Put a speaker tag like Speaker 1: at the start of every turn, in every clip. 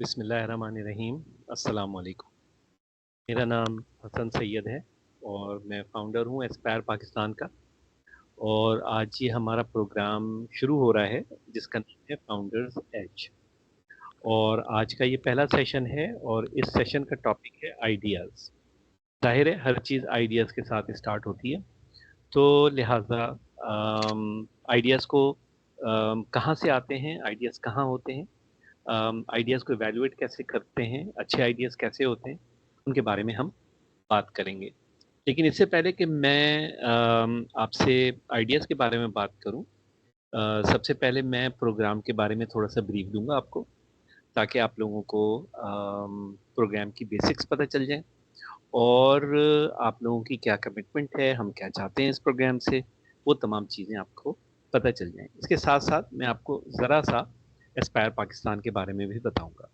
Speaker 1: बिस्मिल्लाहिर्रहमानिर्रहीम। अस्सलाम वालेकुम। मेरा नाम हसन सैयद है और मैं फाउंडर हूँ एस्पायर पाकिस्तान का। और आज ये हमारा प्रोग्राम शुरू हो रहा है जिसका नाम है फाउंडर्स एज। और आज का ये पहला सेशन है और इस सेशन का टॉपिक है आइडियाज़। जाहिर है हर चीज़ आइडियाज़ के साथ स्टार्ट होती है, तो लिहाजा आइडियाज़ को कहाँ से आते हैं, आइडियाज़ कहाँ होते हैं, आइडियाज़ को इवैल्यूएट कैसे करते हैं, अच्छे आइडियाज़ कैसे होते हैं, उनके बारे में हम बात करेंगे। लेकिन इससे पहले कि मैं आपसे आइडियाज़ के बारे में बात करूं, सबसे पहले मैं प्रोग्राम के बारे में थोड़ा सा ब्रीफ दूंगा आपको, ताकि आप लोगों को प्रोग्राम की बेसिक्स पता चल जाए और आप लोगों की क्या कमिटमेंट है, हम क्या चाहते हैं इस प्रोग्राम से, वो तमाम चीज़ें आपको पता चल जाएं। इसके साथ साथ मैं आपको ज़रा सा एस्पायर पाकिस्तान के बारे में भी बताऊंगा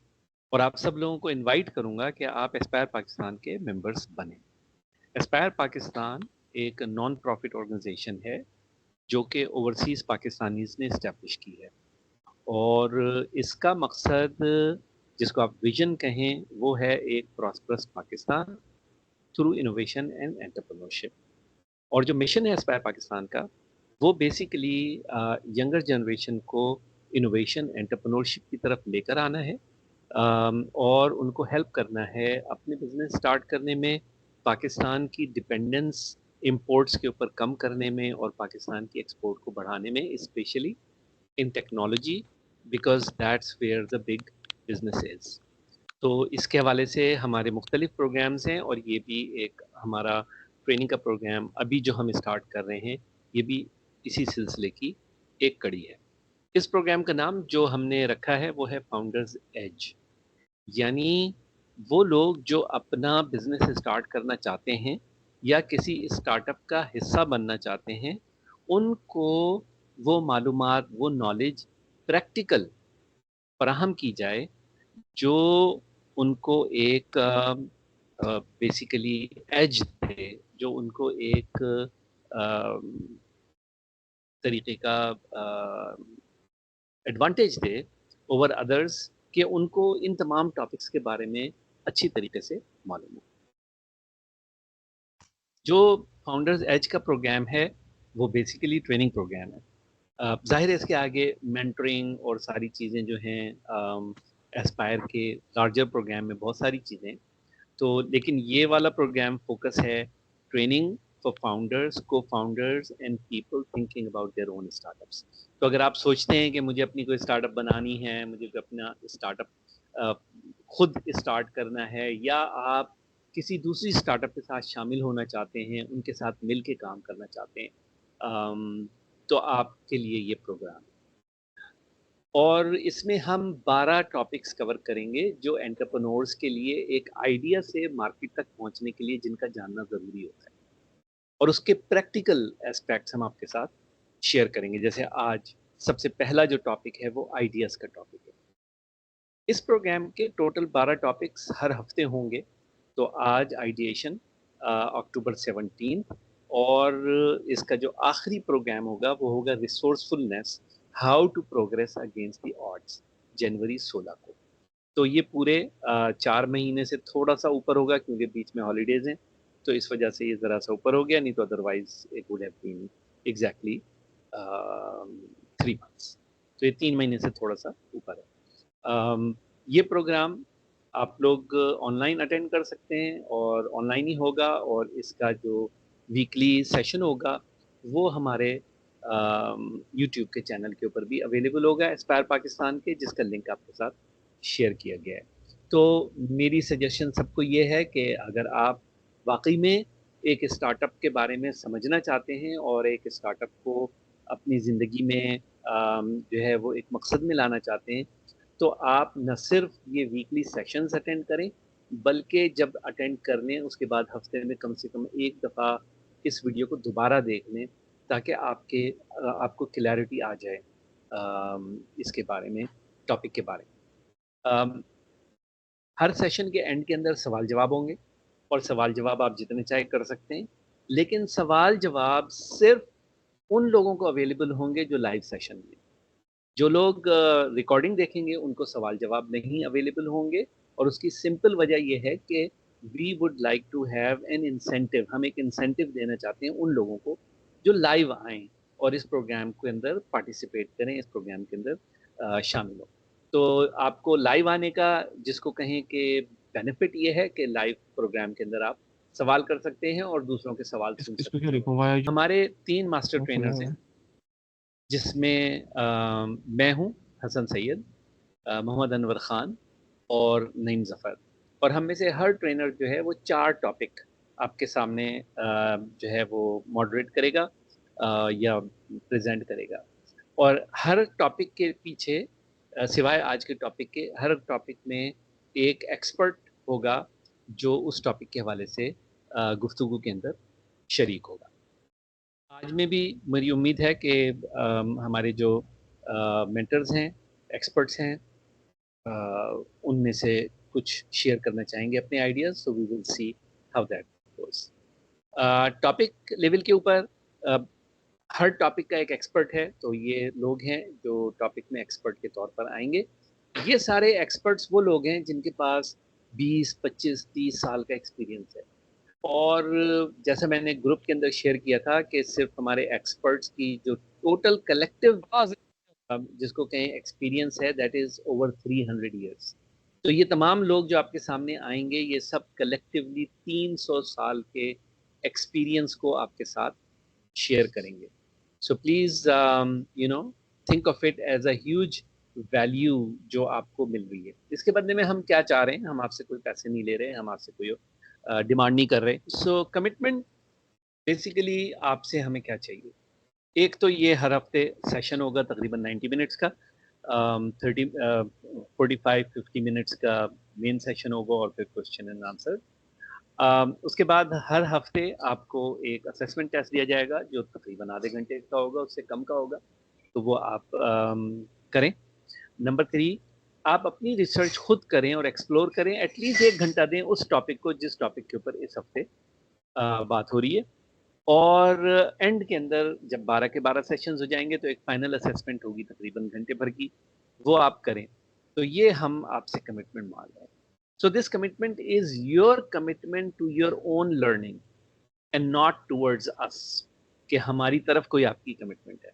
Speaker 1: और आप सब लोगों को इनवाइट करूंगा कि आप एस्पायर पाकिस्तान के मेंबर्स बने। एस्पायर पाकिस्तान एक नॉन प्रॉफिट ऑर्गेनाइजेशन है जो कि ओवरसीज़ पाकिस्तानीज़ ने इस्टेब्लिश की है और इसका मकसद, जिसको आप विजन कहें, वो है एक prosperous Pakistan through innovation and entrepreneurship. और जो मिशन है एस्पायर पाकिस्तान का, वो बेसिकली यंगर जनरेशन को इनोवेशन एंटरप्रेन्योरशिप की तरफ लेकर आना है और उनको हेल्प करना है अपने बिजनेस स्टार्ट करने में, पाकिस्तान की डिपेंडेंस इंपोर्ट्स के ऊपर कम करने में और पाकिस्तान की एक्सपोर्ट को बढ़ाने में, specially in technology, because that's where the big business is. तो इसके हवाले से हमारे मुख्तलिफ प्रोग्राम्स हैं और ये भी एक हमारा ट्रेनिंग का प्रोग्राम अभी जो हम स्टार्ट कर रहे हैं, ये भी इसी सिलसिले की एक कड़ी है। इस प्रोग्राम का नाम जो हमने रखा है वो है फाउंडर्स एज। यानी वो लोग जो अपना बिजनेस स्टार्ट करना चाहते हैं या किसी स्टार्टअप का हिस्सा बनना चाहते हैं, उनको वो मालूमात, वो नॉलेज प्रैक्टिकल फराहम की जाए जो उनको एक बेसिकली एज दे, जो उनको एक तरीके का एडवांटेज दे ओवर अदर्स, कि उनको इन तमाम टॉपिक्स के बारे में अच्छी तरीके से मालूम हो। जो फाउंडर्स एज का प्रोग्राम है वो बेसिकली ट्रेनिंग प्रोग्राम है। जाहिर है इसके आगे मेंटरिंग और सारी चीज़ें जो हैं एस्पायर के लार्जर प्रोग्राम में बहुत सारी चीज़ें, तो लेकिन ये वाला प्रोग्राम फोकस है ट्रेनिंग फॉर फाउंडर्स, को founders and people thinking about their own startups. तो अगर आप सोचते हैं कि मुझे अपनी कोई स्टार्टअप बनानी है, मुझे अपना स्टार्टअप खुद स्टार्ट करना है, या आप किसी दूसरी स्टार्टअप के साथ शामिल होना चाहते हैं, उनके साथ मिल के काम करना चाहते हैं, तो आपके लिए ये प्रोग्राम। और इसमें हम 12 टॉपिक्स कवर करेंगे जो एंटरप्रेन्योर्स के लिए एक आइडिया से मार्केट तक पहुंचने के लिए जिनका जानना ज़रूरी होता है, और उसके प्रैक्टिकल एस्पेक्ट्स हम आपके साथ शेयर करेंगे। जैसे आज सबसे पहला जो टॉपिक है वो आइडियाज़ का टॉपिक है। इस प्रोग्राम के टोटल 12 टॉपिक्स हर हफ्ते होंगे। तो आज आइडिएशन अक्टूबर 17, और इसका जो आखिरी प्रोग्राम होगा वो होगा resourcefulness, how to progress against the odds, जनवरी 16 को। तो ये पूरे 4 महीने से थोड़ा सा ऊपर होगा क्योंकि बीच में हॉलीडेज हैं, तो इस वजह से ये ज़रा सा ऊपर हो गया, नहीं तो otherwise it would have been exactly 3 months. तो ये 3 महीने से थोड़ा सा ऊपर है। ये प्रोग्राम आप लोग ऑनलाइन अटेंड कर सकते हैं और ऑनलाइन ही होगा, और इसका जो वीकली सेशन होगा वो हमारे यूट्यूब के चैनल के ऊपर भी अवेलेबल होगा, एस्पायर पाकिस्तान के, जिसका लिंक आपके साथ शेयर किया गया है। तो मेरी सजेशन सबको ये है कि अगर आप वाकई में एक स्टार्टअप के बारे में समझना चाहते हैं और एक स्टार्टअप को अपनी ज़िंदगी में जो है वो एक मकसद में लाना चाहते हैं, तो आप न सिर्फ ये वीकली सेशंस अटेंड करें, बल्कि जब अटेंड कर लें उसके बाद हफ्ते में कम से कम एक दफ़ा इस वीडियो को दोबारा देख लें, ताकि आपको क्लैरिटी आ जाए इसके बारे में, टॉपिक के बारे में। हर सेशन के एंड के अंदर सवाल जवाब होंगे, और सवाल जवाब आप जितने चाहे कर सकते हैं, लेकिन सवाल जवाब सिर्फ उन लोगों को अवेलेबल होंगे जो लाइव सेशन में। जो लोग रिकॉर्डिंग देखेंगे उनको सवाल जवाब नहीं अवेलेबल होंगे, और उसकी सिंपल वजह ये है कि we would like to have an incentive, हम एक इंसेंटिव देना चाहते हैं उन लोगों को जो लाइव आएँ और इस प्रोग्राम के अंदर पार्टिसिपेट करें, इस प्रोग्राम के अंदर शामिल हों। तो आपको लाइव आने का, जिसको कहें कि बेनिफिट ये है कि लाइव प्रोग्राम के अंदर आप सवाल कर सकते हैं और दूसरों के सवाल सुन
Speaker 2: इस पे
Speaker 1: सकते
Speaker 2: क्या
Speaker 1: हैं।
Speaker 2: लिखा हुआ है जो
Speaker 1: हमारे 3 मास्टर
Speaker 2: खुला
Speaker 1: ट्रेनर्स
Speaker 2: हुआ
Speaker 1: हैं,
Speaker 2: है?
Speaker 1: जिसमें मैं हूँ हसन सैयद, मोहम्मद अनवर ख़ान और नईम ज़फ़र, और हम में से हर ट्रेनर जो है वो 4 टॉपिक आपके सामने जो है वो मॉडरेट करेगा या प्रेज़ेंट करेगा। और हर टॉपिक के पीछे सिवाय आज के टॉपिक के, हर टॉपिक में एक एक्सपर्ट होगा जो उस टॉपिक के हवाले से गुफ्तगू के अंदर शरीक होगा। आज में भी मेरी उम्मीद है कि हमारे जो मेंटर्स हैं, एक्सपर्ट्स हैं, उनमें से कुछ शेयर करना चाहेंगे अपने ideas, so we will see how that goes. Topic level के ऊपर अ, हर टॉपिक का एक एक्सपर्ट है, तो ये लोग हैं जो टॉपिक में एक्सपर्ट के तौर पर आएँगे। ये सारे एक्सपर्ट्स वो लोग हैं जिनके पास 20, 25, 30 साल का एक्सपीरियंस है। और जैसा मैंने ग्रुप के अंदर शेयर किया था कि सिर्फ हमारे एक्सपर्ट्स की जो टोटल कलेक्टिव जिसको कहें एक्सपीरियंस है, दैट इज़ ओवर 300 इयर्स। तो ये तमाम लोग जो आपके सामने आएँगे, ये सब कलेक्टिवली 300 साल के एक्सपीरियंस को आपके साथ शेयर करेंगे। So please you know think of it as a huge value जो आपको मिल रही है। इसके बदले में हम क्या चाह रहे हैं? हम आपसे कोई पैसे नहीं ले रहे हैं, हम आपसे कोई डिमांड नहीं कर रहे। सो कमिटमेंट बेसिकली आपसे हमें क्या चाहिए? एक तो ये हर हफ्ते सेशन होगा तकरीबन 90 मिनट्स का, 45-50 मिनट्स का मेन सेशन होगा और फिर क्वेश्चन एंड आंसर। उसके बाद हर हफ्ते आपको एक असेसमेंट टेस्ट दिया जाएगा जो तकरीबन आधे घंटे का होगा, उससे कम का होगा, तो वो आप करें। नंबर 3, आप अपनी रिसर्च खुद करें और एक्सप्लोर करें, एटलीस्ट 1 घंटा दें उस टॉपिक को जिस टॉपिक के ऊपर इस हफ्ते बात हो रही है। और एंड के अंदर जब 12 के 12 सेशंस हो जाएँगे तो एक फाइनल असेसमेंट होगी तकरीबन घंटे भर की, वो आप करें। तो ये हम आपसे कमिटमेंट माँग रहे हैं। So this commitment is your commitment to your own learning and not towards us, कि हमारी तरफ कोई आपकी कमिटमेंट है।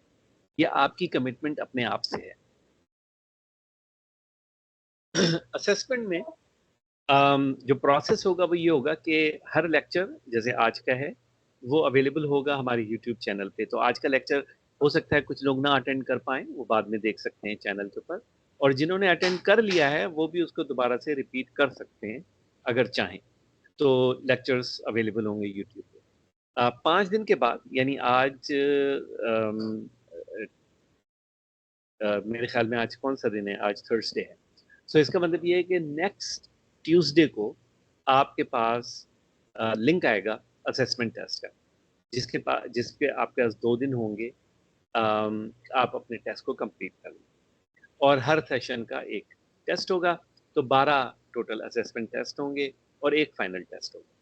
Speaker 1: ये आपकी कमिटमेंट अपने आप से है। असेसमेंट में जो प्रोसेस होगा वो ये होगा कि हर लेक्चर जैसे आज का है वो अवेलेबल होगा हमारे यूट्यूब चैनल पे। तो आज का लेक्चर हो सकता है कुछ लोग ना अटेंड कर पाएँ, वो बाद में देख सकते हैं चैनल के ऊपर, और जिन्होंने अटेंड कर लिया है वो भी उसको दोबारा से रिपीट कर सकते हैं अगर चाहें। तो लेक्चर्स अवेलेबल होंगे यूट्यूब पे। 5 दिन के बाद यानी आज मेरे ख़्याल में आज कौन-सा दिन है? आज थर्सडे है। सो इसका मतलब ये है कि नेक्स्ट ट्यूसडे को आपके पास लिंक आएगा असेसमेंट टेस्ट का, जिसके आपके पास 2 दिन होंगे, आप अपने टेस्ट को कंप्लीट कर लें, और हर सेशन का एक टेस्ट होगा, तो 12 टोटल असेसमेंट टेस्ट होंगे और एक फाइनल टेस्ट होगा।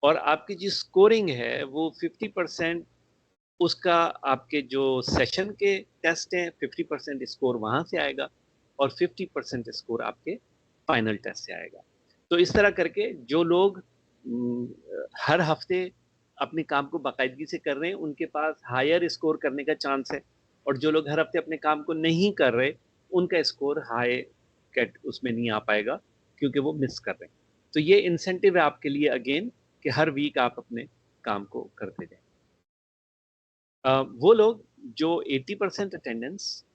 Speaker 1: और आपकी जो स्कोरिंग है वो 50% उसका, आपके जो सेशन के टेस्ट हैं 50% स्कोर वहाँ से आएगा और 50% स्कोर आपके फाइनल टेस्ट से आएगा। तो इस तरह करके जो लोग हर हफ्ते अपने काम को बाकायदगी से कर रहे हैं उनके पास हायर स्कोर करने का चांस है, और जो लोग हर हफ्ते अपने काम को नहीं कर रहे उनका स्कोर हाई कैट उसमें नहीं आ पाएगा, क्योंकि वो मिस कर रहे हैं। तो ये इंसेंटिव है आपके लिए अगेन कि हर वीक आप अपने काम को करते जाएं। वो लोग जो 80% अटेंडेंस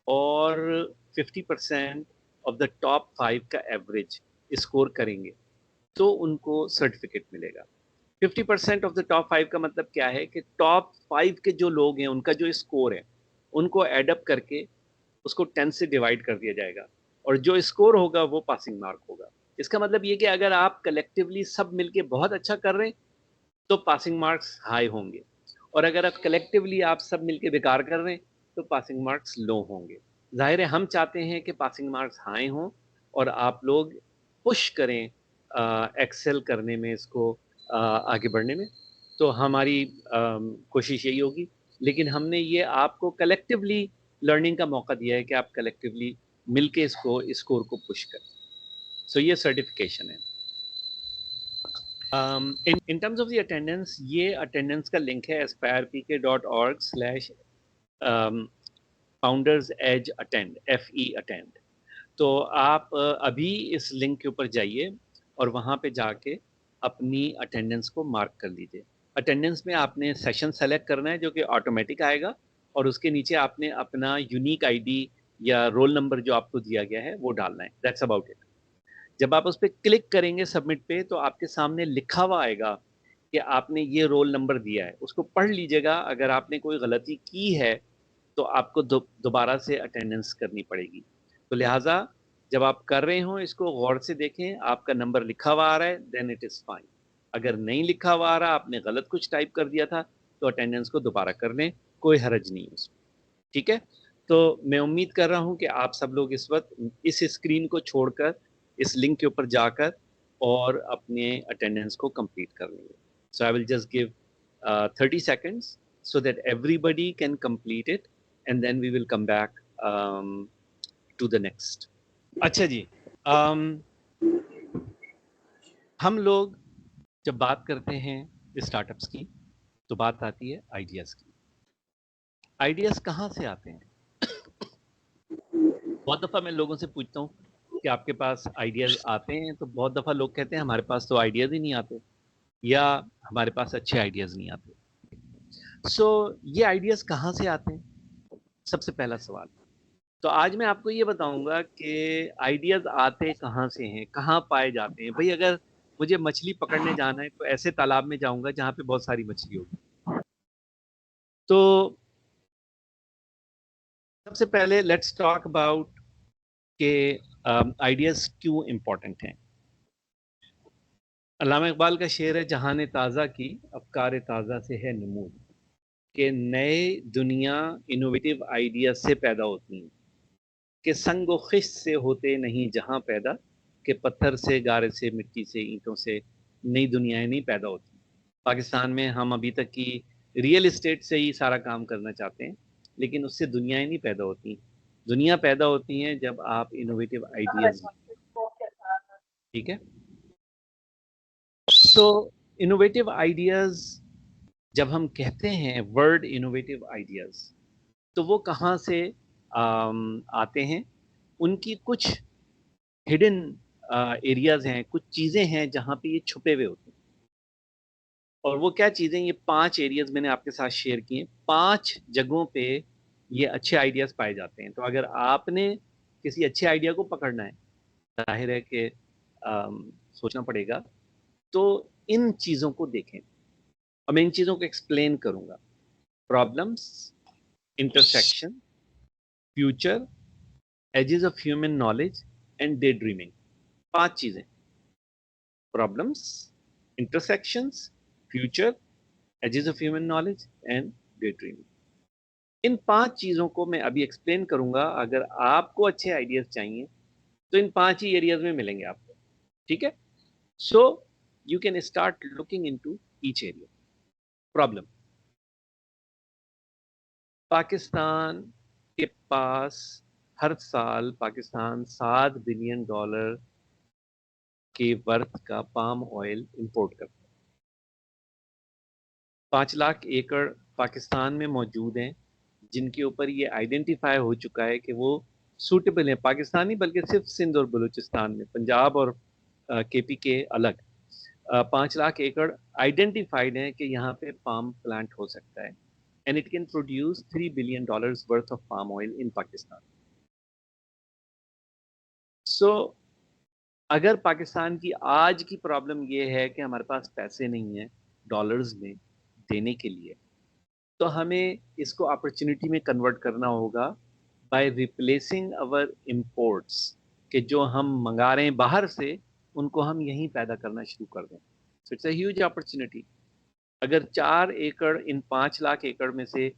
Speaker 1: और 50% ऑफ द टॉप 5 का एवरेज स्कोर करेंगे तो उनको सर्टिफिकेट मिलेगा। 50% ऑफ द टॉप 5 का मतलब क्या है कि टॉप 5 के जो लोग हैं उनका जो स्कोर है उनको एडअप करके उसको 10 से डिवाइड कर दिया जाएगा और जो स्कोर होगा वो पासिंग मार्क होगा। इसका मतलब ये कि अगर आप कलेक्टिवली सब मिलके बहुत अच्छा कर रहे हैं तो पासिंग मार्क्स हाई होंगे और अगर आप कलेक्टिवली आप सब मिलके बेकार कर रहे हैं तो पासिंग मार्क्स लो होंगे। जाहिर है हम चाहते हैं कि पासिंग मार्क्स हाई हों और आप लोग पुश करें एक्सेल करने में इसको आगे बढ़ने में। तो हमारी कोशिश यही होगी, लेकिन हमने ये आपको कलेक्टिवली लर्निंग का मौका दिया है कि आप कलेक्टिवली मिलके इसको स्कोर को पुश करें। सो ये सर्टिफिकेशन है। in terms of the attendance, ये attendance का लिंक है aspirepk.org/founders edge attend FE attend। तो आप अभी इस लिंक के ऊपर जाइए और वहाँ पे जाके अपनी अटेंडेंस को मार्क कर लीजिए। अटेंडेंस में आपने सेशन सेलेक्ट करना है जो कि ऑटोमेटिक आएगा और उसके नीचे आपने अपना यूनिक आईडी या रोल नंबर जो आपको दिया गया है वो डालना है। That's about it. जब आप उस पर क्लिक करेंगे सबमिट पे तो आपके सामने लिखा हुआ आएगा कि आपने ये रोल नंबर दिया है, उसको पढ़ लीजिएगा। अगर आपने कोई गलती की है तो आपको दोबारा से अटेंडेंस करनी पड़ेगी। तो लिहाजा जब आप कर रहे हो इसको गौर से देखें, आपका नंबर लिखा हुआ आ रहा है देन इट इज़ फाइन। अगर नहीं लिखा हुआ आ रहा, आपने गलत कुछ टाइप कर दिया था तो अटेंडेंस को दोबारा कर लें, कोई हरज नहीं है उसमें। ठीक है। तो मैं उम्मीद कर रहा हूं कि आप सब लोग इस वक्त इस स्क्रीन को छोड़कर इस लिंक के ऊपर जाकर और अपने अटेंडेंस को कंप्लीट कर लेंगे। So I will just give 30 seconds so that everybody can complete it and then we will come back to the next। अच्छा जी, हम लोग जब बात करते हैं स्टार्टअप्स की तो बात आती है आइडियाज़ की। आइडियाज़ कहाँ से आते हैं? बहुत दफ़ा मैं लोगों से पूछता हूँ कि आपके पास आइडियाज़ आते हैं, तो बहुत दफ़ा लोग कहते हैं हमारे पास तो आइडियाज़ ही नहीं आते या हमारे पास अच्छे आइडियाज़ नहीं आते। ये आइडियाज़ कहाँ से आते हैं? सबसे पहला सवाल। तो आज मैं आपको ये बताऊंगा कि आइडियाज़ आते कहाँ से हैं, कहाँ पाए जाते हैं। भाई अगर मुझे मछली पकड़ने जाना है तो ऐसे तालाब में जाऊंगा जहाँ पे बहुत सारी मछली होगी। तो सबसे पहले लेट्स टॉक अबाउट के आइडियाज़ क्यों इम्पोर्टेंट हैं। अल्लामा इकबाल का शेर है, जहां ने ताज़ा की अफकार ताज़ा से है नमूद, कि नए दुनिया इनोवेटिव आइडिया से पैदा होती हैं, कि संग व खिश से होते नहीं जहां पैदा, कि पत्थर से गारे से मिट्टी से ईंटों से नई दुनियाएं नहीं पैदा होती। पाकिस्तान में हम अभी तक की रियल एस्टेट से ही सारा काम करना चाहते हैं, लेकिन उससे दुनियाएं नहीं पैदा होती। दुनिया पैदा होती हैं जब आप इनोवेटिव आइडियाज। ठीक है। तो इनोवेटिव आइडियाज जब हम कहते हैं वर्ड इनोवेटिव आइडियाज, तो वो कहाँ से आते हैं? उनकी कुछ हिडन एरियाज हैं, कुछ चीज़ें हैं जहाँ पे ये छुपे हुए होते हैं। और वो क्या चीज़ें? ये 5 एरियाज मैंने आपके साथ शेयर किए। 5 जगहों पे ये अच्छे आइडियाज पाए जाते हैं। तो अगर आपने किसी अच्छे आइडिया को पकड़ना है, जाहिर है कि सोचना पड़ेगा। तो इन चीज़ों को देखें और मैं इन चीज़ों को एक्सप्लेन करूंगा। Problems, intersection, future, ages of human knowledge and daydreaming. 5 चीज़ें। Problems, intersections, future, ages of human knowledge and daydreaming. इन 5 चीज़ों को मैं अभी एक्सप्लेन करूंगा। अगर आपको अच्छे आइडियाज चाहिए तो इन 5 ही एरियाज में मिलेंगे आपको। ठीक है। So you can start looking into each area. Problem. Pakistan के पास हर साल पाकिस्तान $7 बिलियन के वर्थ का पाम ऑयल इंपोर्ट करता है। 5 लाख एकड़ पाकिस्तान में मौजूद हैं जिनके ऊपर ये आइडेंटिफाई हो चुका है कि वो सूटेबल हैं, पाकिस्तानी बल्कि सिर्फ सिंध और बलूचिस्तान में, पंजाब और केपी के अलग 5 लाख एकड़ आइडेंटिफाइड है कि यहाँ पे पाम प्लांट हो सकता है, and it can produce $3 billion worth of palm oil in Pakistan. So अगर पाकिस्तान की आज की प्रॉब्लम ये है कि हमारे पास पैसे नहीं है डॉलर्स में देने के लिए, तो हमें इसको अपॉर्चुनिटी में कन्वर्ट करना होगा बाय रिप्लेसिंग अवर इंपोर्ट्स, कि जो हम मंगा रहे हैं बाहर से उनको हम यहीं पैदा करना शुरू कर दें. So it's a huge opportunity. अगर 4 एकड़ इन 5 लाख एकड़ में से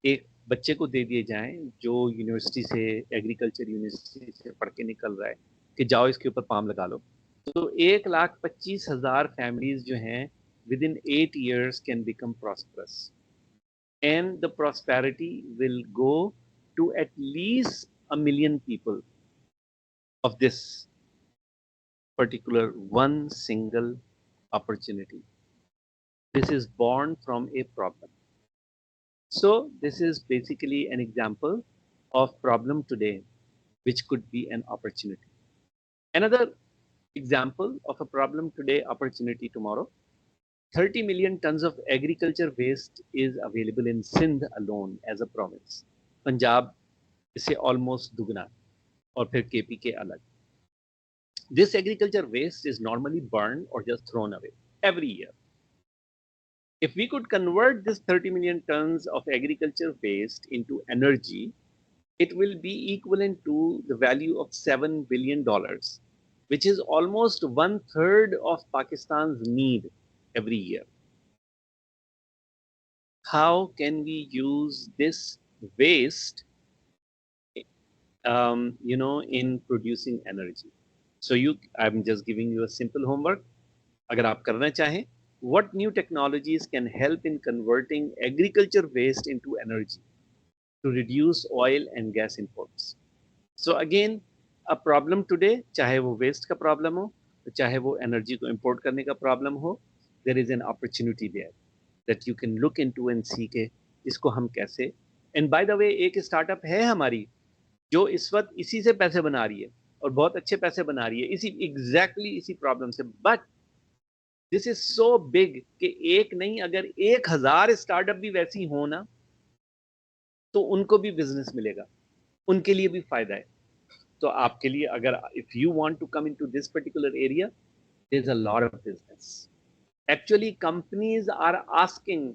Speaker 1: एक बच्चे को दे दिए जाएं जो यूनिवर्सिटी से, एग्रीकल्चर यूनिवर्सिटी से पढ़ के निकल रहा है, कि जाओ इसके ऊपर पाम लगा लो, तो 1,25,000 फैमिलीज जो हैं with in 8 years can become prosperous, and the prosperity will go to at least 1 million people of this particular one single opportunity. This is born from a problem. So this is basically an example of problem today, which could be an opportunity. Another example of a problem today, opportunity tomorrow. 30 million tons of agriculture waste is available in Sindh alone as a province. Punjab इससे almost दुगना, और फिर KP के अलग. This agriculture waste is normally burned or just thrown away every year. If we could convert this 30 million tons of agriculture waste into energy, it will be equivalent to the value of $7 billion, which is almost 1/3 of Pakistan's need every year. How can we use this waste, in producing energy? So I'm just giving you a simple homework. अगर आप करना चाहें, what new technologies can help in converting agriculture waste into energy to reduce oil and gas imports? So again, a problem today, चाहे वो waste का problem हो, चाहे वो energy को import करने का problem हो, there is an opportunity there that you can look into and see के इसको हम कैसे. And by the way, एक startup है हमारी जो इस वक्त इसी से पैसे बना रही है और बहुत अच्छे पैसे बना रही है, इसी एग्जैक्टली इसी प्रॉब्लम से. But this is so big कि एक नहीं, अगर 1,000 स्टार्टअप भी वैसी हो ना, तो उनको भी बिजनेस मिलेगा, उनके लिए भी फायदा है. तो आपके लिए, अगर if you want to come into this particular area, there is a lot of business. Actually companies are asking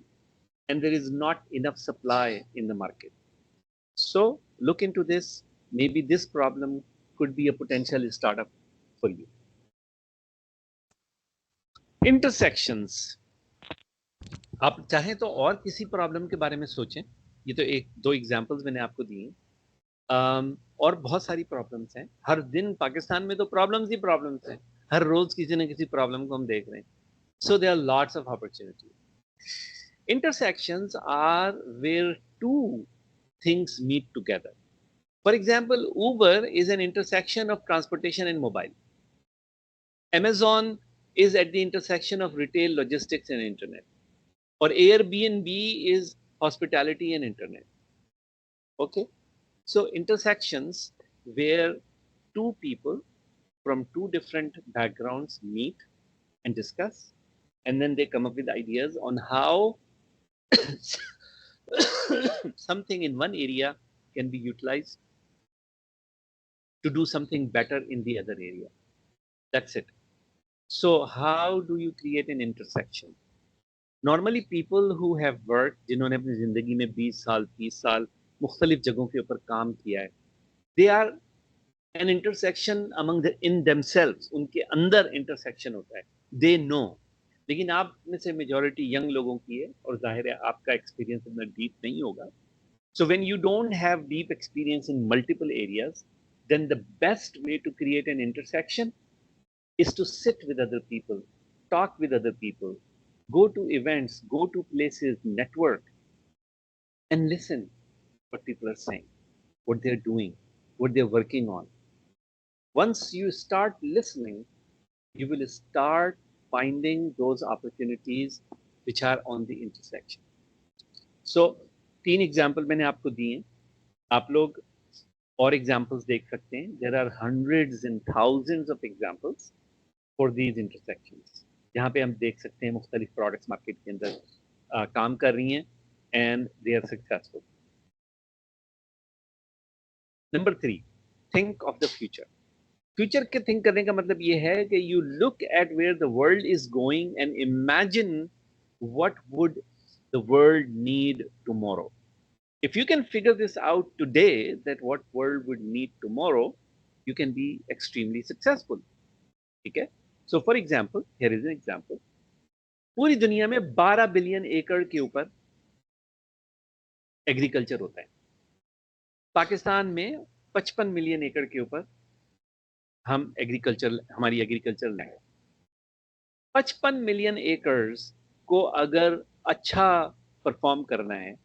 Speaker 1: and there is not enough supply in the market. So look into this. Maybe this problem could be a potential startup for you. Intersections. आप चाहें तो और किसी problem के बारे में सोचें. ये तो एक दो एग्जांपल्स मैंने आपको दिए. और बहुत सारी प्रॉब्लम्स हैं. हर दिन पाकिस्तान में तो प्रॉब्लम्स ही प्रॉब्लम्स हैं. हर रोज किसी न किसी प्रॉब्लम को हम देख रहे हैं. So there are lots of opportunities. Intersections are where two things meet together. For example, Uber is an intersection of transportation and mobile. Amazon is at the intersection of retail, logistics, and internet. Or Airbnb is hospitality and internet. Okay? So intersections where two people from two different backgrounds meet and discuss, and then they come up with ideas on how something in one area can be utilized to do something better in the other area. That's it. So how do you create an intersection? Normally people who have worked, जिन्होंने अपनी जिंदगी में 20 साल 30 साल मुख्तलिफ जगहों के ऊपर काम किया है, they are an intersection among in themselves. उनके अंदर intersection होता है, they know. लेकिन आप में से मेजॉरिटी यंग लोगों की है और जाहिर है आपका एक्सपीरियंस इतना डीप नहीं होगा. So when you don't have deep experience in multiple areas, then the best way to create an intersection is to sit with other people, talk with other people, go to events, go to places, network, and listen what people are saying, what they're doing, what they're working on. Once you start listening, you will start finding those opportunities which are on the intersection. So 3 example मैंने आपको दिए. आप लोग और examples देख सकते हैं. There are hundreds and thousands of examples for these intersections, जहाँ पे हम देख सकते हैं मुख्तलिफ प्रोडक्ट्स मार्केट के अंदर काम कर रही हैं and they are successful. Number 3, think of the future. Future के थिंक करने का मतलब ये है कि you look at where the world is going and imagine what would the world need tomorrow. If you can figure this out today, that what world would need tomorrow, you can be extremely successful. ठीक है. So for example, here is an example. पूरी दुनिया में 12 billion एकड़ के ऊपर agriculture होता है. पाकिस्तान में 55 मिलियन एकड़ के ऊपर हमारी एग्रीकल्चर लैंड. 55 मिलियन एकर्स को अगर अच्छा परफॉर्म करना है,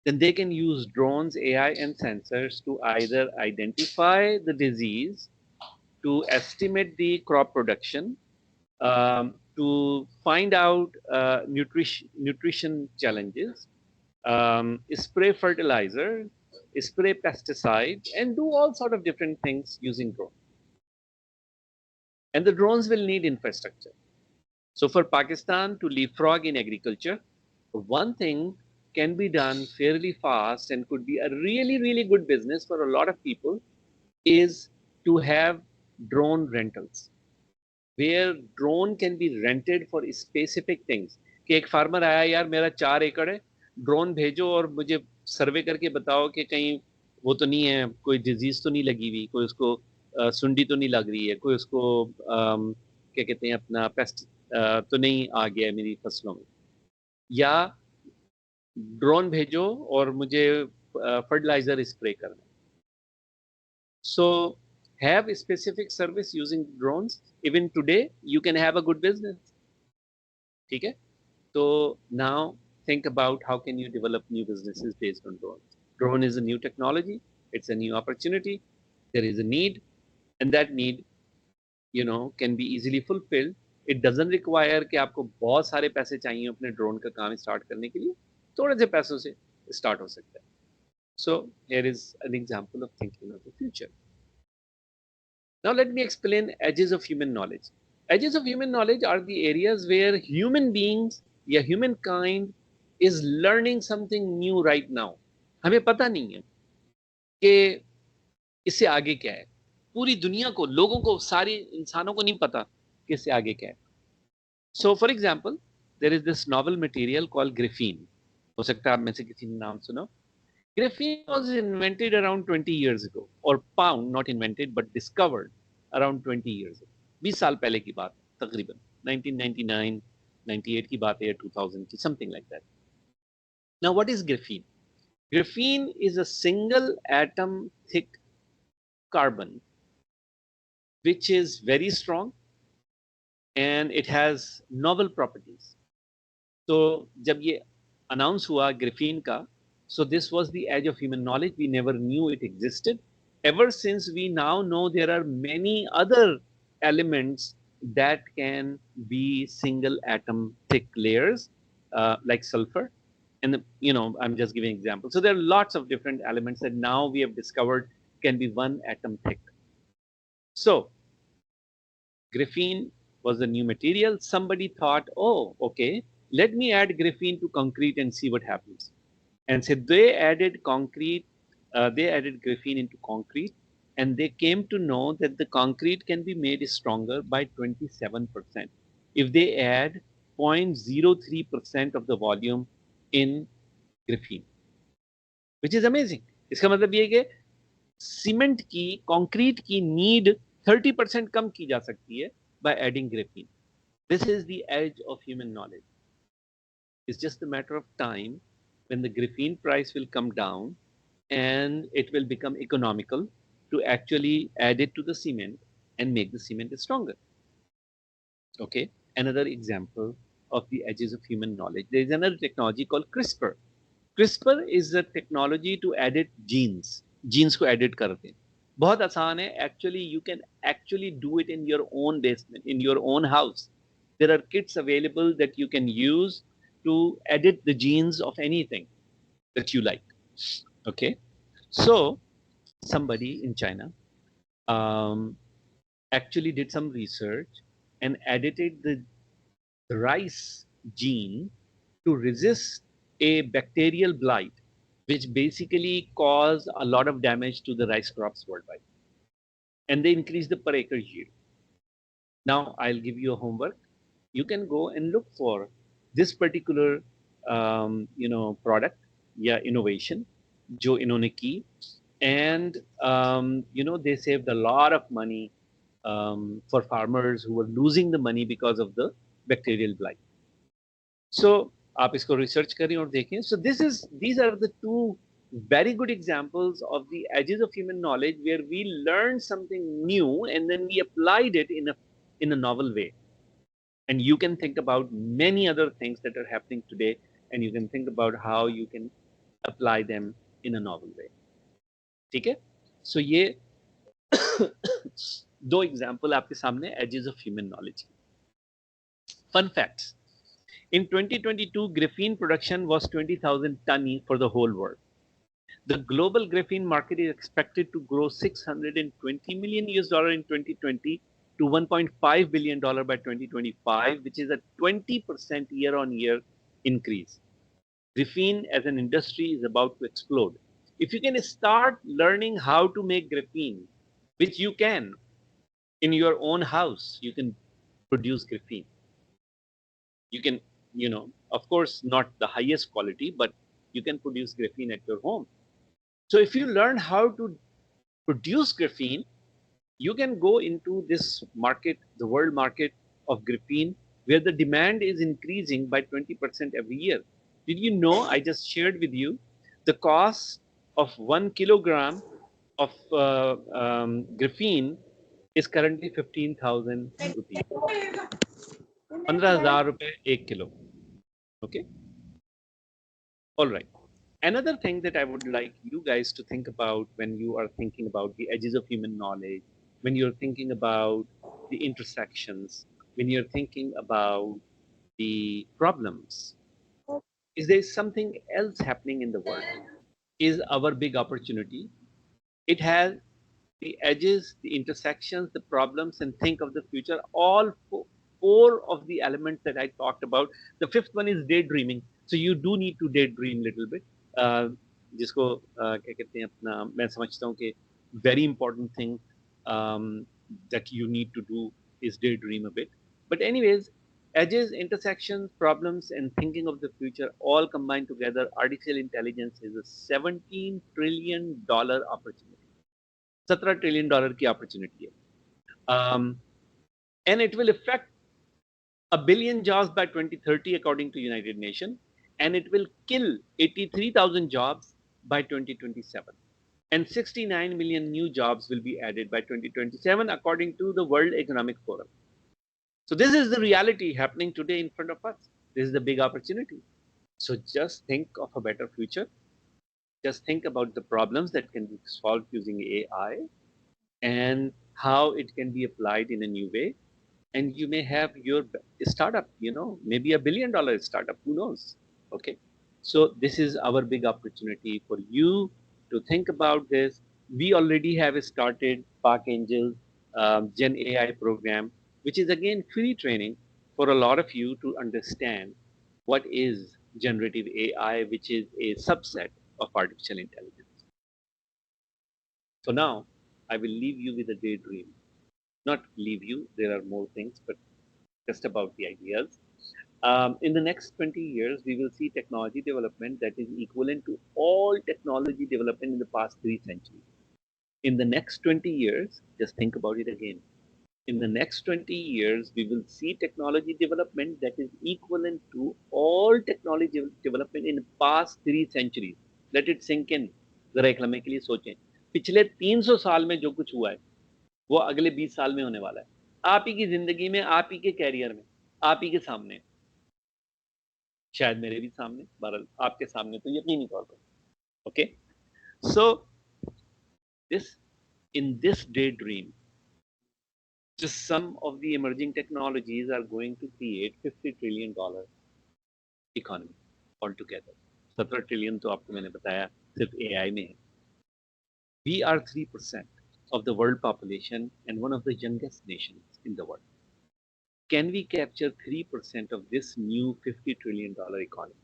Speaker 1: then they can use drones, AI, and sensors to either identify the disease, to estimate the crop production, to find out nutrition challenges, spray fertilizer, spray pesticide, and do all sort of different things using drones. And the drones will need infrastructure. So for Pakistan to leapfrog in agriculture, one thing can be done fairly fast and could be a really, really good business for a lot of people is to have drone rentals, where drone can be rented for specific things. कि एक farmer आया, यार मेरा 4 एकड़ है, drone भेजो और मुझे सर्वे करके बताओ कि कहीं वो तो नहीं है, कोई डिजीज तो नहीं लगी हुई, कोई उसको सुंडी तो नहीं लग रही है, कोई उसको क्या कहते हैं अपना पेस्ट तो नहीं आ गया है मेरी फसलों में, या ड्रोन भेजो और मुझे फर्टिलाइजर स्प्रे करना. सो have specific service using drones. Even today you can have a good business. ठीक है. So now think about how can you develop new businesses based on drones. Drone is a new technology, it's a new opportunity, there is a need, and that need can be easily fulfilled. It doesn't require कि आपको बहुत सारे पैसे चाहिए अपने drone का काम start करने के लिए. थोड़े से पैसों से स्टार्ट हो सकता है. So here is an example of thinking of the future. Now let me explain edges of human knowledge. Edges of human knowledge are the areas where human beings या humankind is learning something new right now. हमें पता नहीं है कि इससे आगे क्या है. पूरी दुनिया को, लोगों को, सारे इंसानों को नहीं पता कि इससे आगे क्या है. So for example, there is this novel material called graphene. हो सकता है आप में से किसी ने नाम सुना. Graphene was invented around 20 years ago, or found, not invented, but discovered around 20 years ago. 20 साल पहले की बात है तकरीबन. 1999, 98 की बात है या 2000 की, something like that. Now what is graphene? Graphene is a single atom thick carbon which is very strong and it has novel properties. तो जब ये अनाउंस हुआ ग्राफीन का, so this was the edge of human knowledge. We never knew it existed. Ever since we now know there are many other elements that can be single atom thick layers, like sulfur. And I'm just giving examples. So there are lots of different elements that now we have discovered can be one atom thick. So graphene was a new material. Somebody thought, oh, okay, let me add graphene to concrete and see what happens. And so they added graphene into concrete, and they came to know that the concrete can be made stronger by 27% if they add 0.03% of the volume in graphene, which is amazing. इसका मतलब ये कि cement की, concrete की need 30% कम की जा सकती है by adding graphene. This is the edge of human knowledge. It's just a matter of time when the graphene price will come down and it will become economical to actually add it to the cement and make the cement stronger. Okay, another example of the edges of human knowledge. There is another technology called CRISPR. CRISPR is a technology to edit genes. Genes को edit करते हैं. बहुत आसान है. Actually, you can actually do it in your own basement, in your own house. There are kits available that you can use to edit the genes of anything that you like. Okay, so somebody in China actually did some research and edited the rice gene to resist a bacterial blight, which basically caused a lot of damage to the rice crops worldwide. And they increased the per acre yield. Now I'll give you a homework. You can go and look for this particular product, yeah, innovation, जो इन्होंने की, and they saved a lot of money for farmers who were losing the money because of the bacterial blight. So आप इसको research करें और देखें. So these are the two very good examples of the edges of human knowledge where we learned something new and then we applied it in a novel way. And you can think about many other things that are happening today, and you can think about how you can apply them in a novel way. ठीक है? So ये दो example आपके सामने edges of human knowledge. Fun facts. In 2022, graphene production was 20,000 tons for the whole world. The global graphene market is expected to grow 620 million US dollar in 2020 to 1.5 billion dollar by 2025, which is a 20% year-on-year increase. Graphene as an industry is about to explode. If you can start learning how to make graphene, which you can in your own house, you can produce graphene. You can, of course, not the highest quality, but you can produce graphene at your home. So if you learn how to produce graphene, you can go into this market, the world market of graphene, where the demand is increasing by 20% every year. Did you know, I just shared with you, the cost of 1 kilogram of graphene is currently 15,000 rupees. 15,000 रुपए 1 kilo. Okay? All right. Another thing that I would like you guys to think about when you are thinking about the edges of human knowledge, when you're thinking about the intersections, when you're thinking about the problems, is there something else happening in the world? Is our big opportunity. It has the edges, the intersections, the problems, and think of the future. All four of the elements that I talked about. The fifth one is daydreaming. So you do need to daydream a little bit. जिसको क्या कहते हैं अपना मैं समझता हूँ कि very important thing that you need to do is daydream a bit. But anyways, edges, intersections, problems, and thinking of the future all combined together, artificial intelligence is a $17 trillion opportunity. $17 trillion की opportunity है. And it will affect a billion jobs by 2030 according to United Nations, and it will kill 83,000 jobs by 2027. And 69 million new jobs will be added by 2027 according to the World Economic Forum. So this is the reality happening today in front of us. This is the big opportunity. So just think of a better future. Just think about the problems that can be solved using AI and how it can be applied in a new way. And you may have your startup, maybe $1 billion startup, who knows? Okay. So this is our big opportunity for you to think about this. We already have started Park Angel Gen AI program, which is again free training for a lot of you to understand what is generative AI, which is a subset of artificial intelligence. So now I will leave you with a daydream. Not leave you, there are more things, but just about the ideas. In the next 20 years, we will see technology development that is equivalent to all technology development in the past 3 centuries. In the next 20 years, just think about it again. In the next 20 years, we will see technology development that is equivalent to all technology development in the past 3 centuries. Let it sink in. जरा एक लम्हे के लिए सोचें. पिछले 300 साल में जो कुछ हुआ है वो अगले 20 साल में होने वाला है. आप ही की जिंदगी में, आप ही के कैरियर में, आप ही के सामने, शायद मेरे भी सामने, बहरहाल आपके सामने तो यकीनी तौर पर. Okay, so in this daydream, just some of the emerging technologies are going to create $50 trillion economy altogether. 17 trillion तो आपको मैंने बताया सिर्फ AI में है. We are 3% of the world population and one of the youngest nations in the world. Can we capture 3% of this new $50 trillion economy?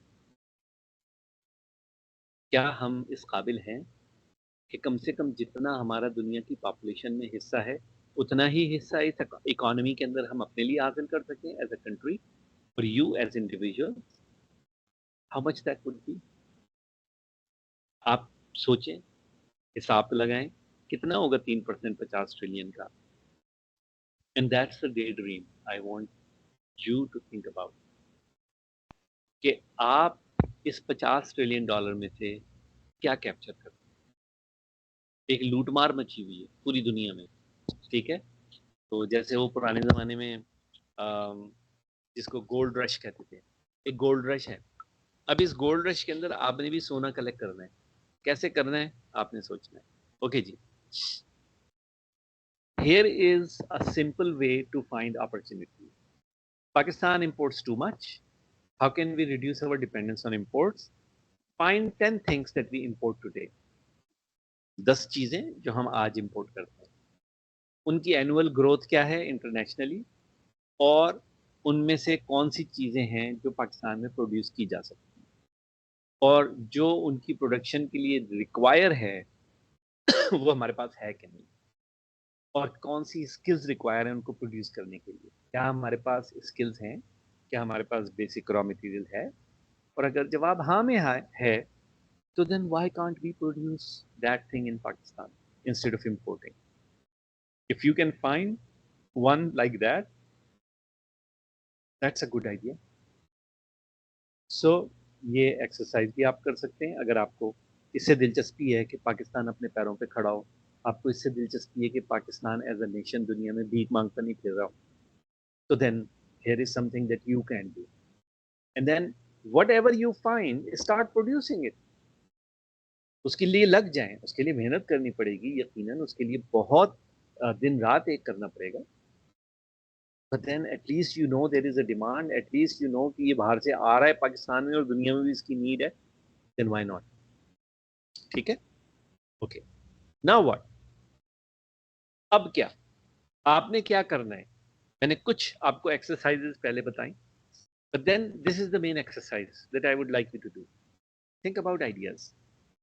Speaker 1: क्या हम इस काबिल हैं कि कम से कम जितना हमारा दुनिया की पॉपुलेशन में हिस्सा है उतना ही हिस्सा इस इकोनॉमी के अंदर हम अपने लिए हासिल कर सकें एज अ कंट्री और you as individual? How much that would be? आप सोचें, हिसाब लगाएं, कितना होगा 3% 50 ट्रिलियन का? And that's the day dream I want you to think about, कि आप इस $50 ट्रिलियन में से क्या कैप्चर कर? एक लूटमार मची हुई है पूरी दुनिया में, ठीक है? तो जैसे वो पुराने जमाने में जिसको गोल्ड रश कहते थे, एक गोल्ड रश है। अब इस गोल्ड रश के अंदर आपने भी सोना कलेक्ट करना है। कैसे करना है आपने सोचना है। Okay ji, here is a simple way to find opportunity. Pakistan imports too much. How can we reduce our dependence on imports? Find 10 things that we import today. 10 चीजें जो हम आज इंपोर्ट करते हैं, उनकी एनुअल ग्रोथ क्या है इंटरनेशनली, और उनमें से कौन सी चीजें हैं जो पाकिस्तान में प्रोड्यूस की जा सकती हैं, और जो उनकी प्रोडक्शन के लिए रिक्वायर है वो हमारे पास है कि नहीं, और कौन सी स्किल्स रिक्वायर है उनको प्रोड्यूस करने के लिए। क्या हमारे पास स्किल्स हैं? क्या हमारे पास बेसिक रॉ मटेरियल है? और अगर जवाब हाँ में है तो then why can't we produce that thing in Pakistan instead of importing? If you can find one like that, that's a good idea. So ये एक्सरसाइज भी आप कर सकते हैं अगर आपको इससे दिलचस्पी है कि पाकिस्तान अपने पैरों पे खड़ा हो, आपको इससे दिलचस्पी है कि पाकिस्तान एज अ नेशन दुनिया में भीख मांगता नहीं फिर रहा हो, तो then here is something that you can do, and then whatever you find start producing it. उसके लिए लग जाएं, उसके लिए मेहनत करनी पड़ेगी, यकीनन उसके लिए बहुत दिन रात एक करना पड़ेगा, but then at least you know there is a demand, at least you know कि ये बाहर से आ रहा है पाकिस्तान में और दुनिया में भी इसकी नीड है, then why not? ठीक है, ओके, नाउ व्हाट? अब क्या आपने क्या करना है? मैंने कुछ आपको एक्सरसाइजेस पहले बताई, but then this is the main exercise that I would like you to do. Think about ideas,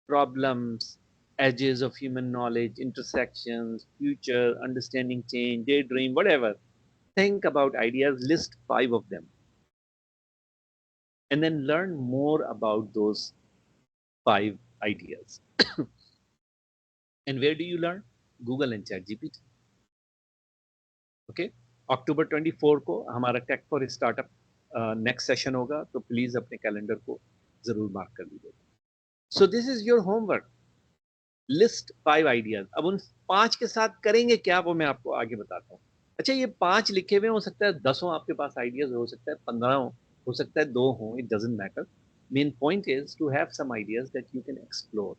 Speaker 1: problems, edges of human knowledge, intersections, future, understanding change, daydream, whatever. Think about ideas, list 5 of them, and then learn more about those 5 ideas. And where do you learn? Google and ChatGPT. Okay? अक्टूबर 24 को हमारा tech for startup next session होगा, तो please अपने calendar को जरूर mark कर लीजिएगा। So this is your homework, list 5 ideas. अब उन 5 के साथ करेंगे क्या वो मैं आपको आगे बताता हूँ। अच्छा, ये 5 लिखे हुए हो सकता है 10 हो आपके पास आइडियाज, हो सकता है 15 हो सकता है 2 हो, it doesn't matter. Main point is to have some ideas that you can explore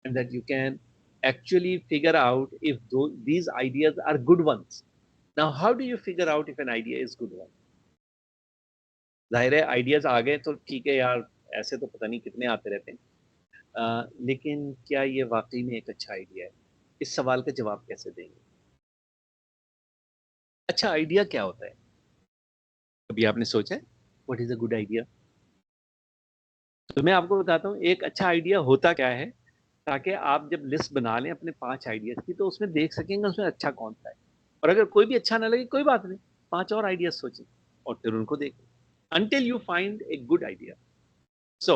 Speaker 1: and that you can actually figure out if these ideas are good ones. Now how do you figure out if an idea is good one? जाहिर है ideas आ गए तो ठीक है यार, ऐसे तो पता नहीं कितने आते रहते हैं, लेकिन क्या ये वाकई में एक अच्छा आइडिया है? इस सवाल का जवाब कैसे देंगे? अच्छा आइडिया क्या होता है? कभी आपने सोचा है what is a good idea? तो मैं आपको बताता हूँ एक अच्छा आइडिया होता क्या है, ताकि आप जब लिस्ट बना लें अपने 5 आइडियाज की तो उसमें देख सकेंगे उसमें अच्छा कौन सा है, और अगर कोई भी अच्छा ना लगे कोई बात नहीं, 5 और आइडियाज सोचें और फिर उनको देखें until you find a good idea. So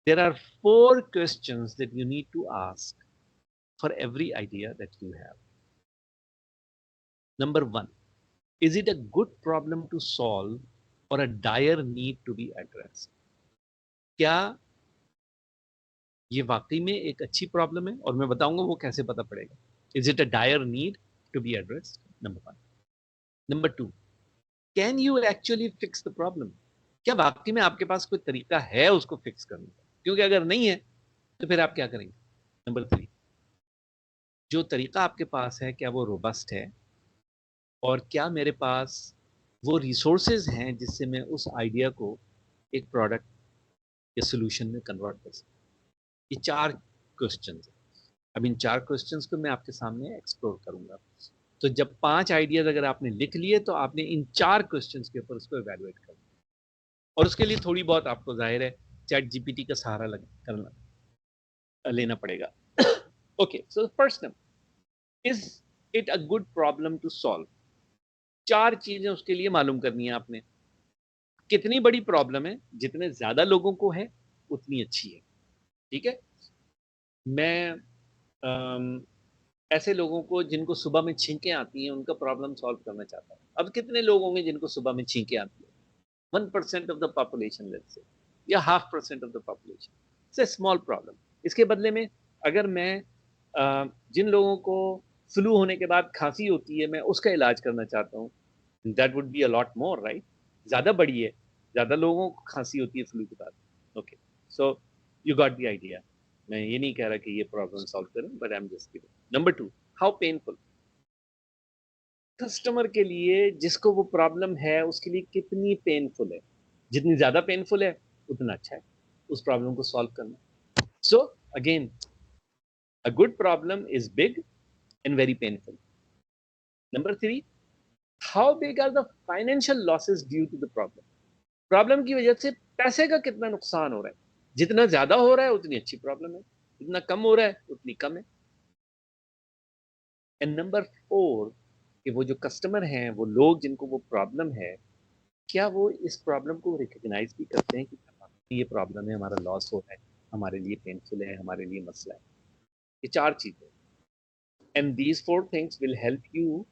Speaker 1: there are 4 questions that you need to ask for every idea that you have. Number 1, is it a good problem to solve or a dire need to be addressed? क्या ये वाकई में एक अच्छी problem है? और मैं बताऊंगा वो कैसे पता पड़ेगा। Is it a dire need to be addressed? Number 1। Number 2, can you actually fix the problem? क्या वाकई में आपके पास कोई तरीका है उसको फिक्स करने का? क्योंकि अगर नहीं है तो फिर आप क्या करेंगे? नंबर 3, जो तरीका आपके पास है क्या वो रोबस्ट है, और क्या मेरे पास वो रिसोर्सेज हैं जिससे मैं उस आइडिया को एक प्रोडक्ट या सोल्यूशन में कन्वर्ट कर सकूं? ये 4 क्वेश्चन हैं। अब इन 4 क्वेश्चंस को मैं आपके सामने एक्सप्लोर करूंगा। तो जब 5 आइडियाज अगर आपने लिख लिए तो आपने इन 4 क्वेश्चंस के ऊपर उसको इवैल्यूएट करना, और उसके लिए थोड़ी बहुत आपको जाहिर है चैट जीपीटी का सहारा करना लेना पड़ेगा। Okay, so first number, is it a good problem to solve? 4 चीजें उसके लिए मालूम करनी है आपने। कितनी बड़ी प्रॉब्लम है, जितने ज्यादा लोगों को है उतनी अच्छी है। ठीक है, मैं ऐसे लोगों को जिनको सुबह में छींकें आती हैं उनका प्रॉब्लम सॉल्व करना चाहता हूँ। अब कितने लोग होंगे जिनको सुबह में छींकें आती है? 1% of the population, let's say, या 0.5% of the population. It's a small problem. इसके बदले में अगर मैं जिन लोगों को फ्लू होने के बाद खांसी होती है मैं उसका इलाज करना चाहता हूँ, that would be a lot more, right? ज्यादा बड़ी है, ज्यादा लोगों को खांसी होती है फ्लू के बाद। Okay, so you got the idea. मैं ये नहीं कह रहा कि ये प्रॉब्लम सॉल्व करें, but I am just giving. Number 2, how painful? Customer के लिए जिसको वो प्रॉब्लम है उसके लिए कितनी पेनफुल है? जितनी ज्यादा पेनफुल है उतना अच्छा है उस प्रॉब्लम को सॉल्व करना। So again, a good problem is big and very painful. Number 3, how big are the financial losses due to the problem? Problem की वजह से पैसे का कितना नुकसान हो रहा है? जितना ज्यादा हो रहा है उतनी अच्छी प्रॉब्लम है, जितना कम हो रहा है उतनी कम है। एंड नंबर 4, कि वो जो कस्टमर हैं, वो लोग जिनको वो प्रॉब्लम है, क्या वो इस प्रॉब्लम को रिकग्नाइज भी करते हैं कि ये प्रॉब्लम है, हमारा लॉस हो रहा है, हमारे लिए पेनफुल है, हमारे लिए मसला है? ये 4 चीजें, and these 4 things will help you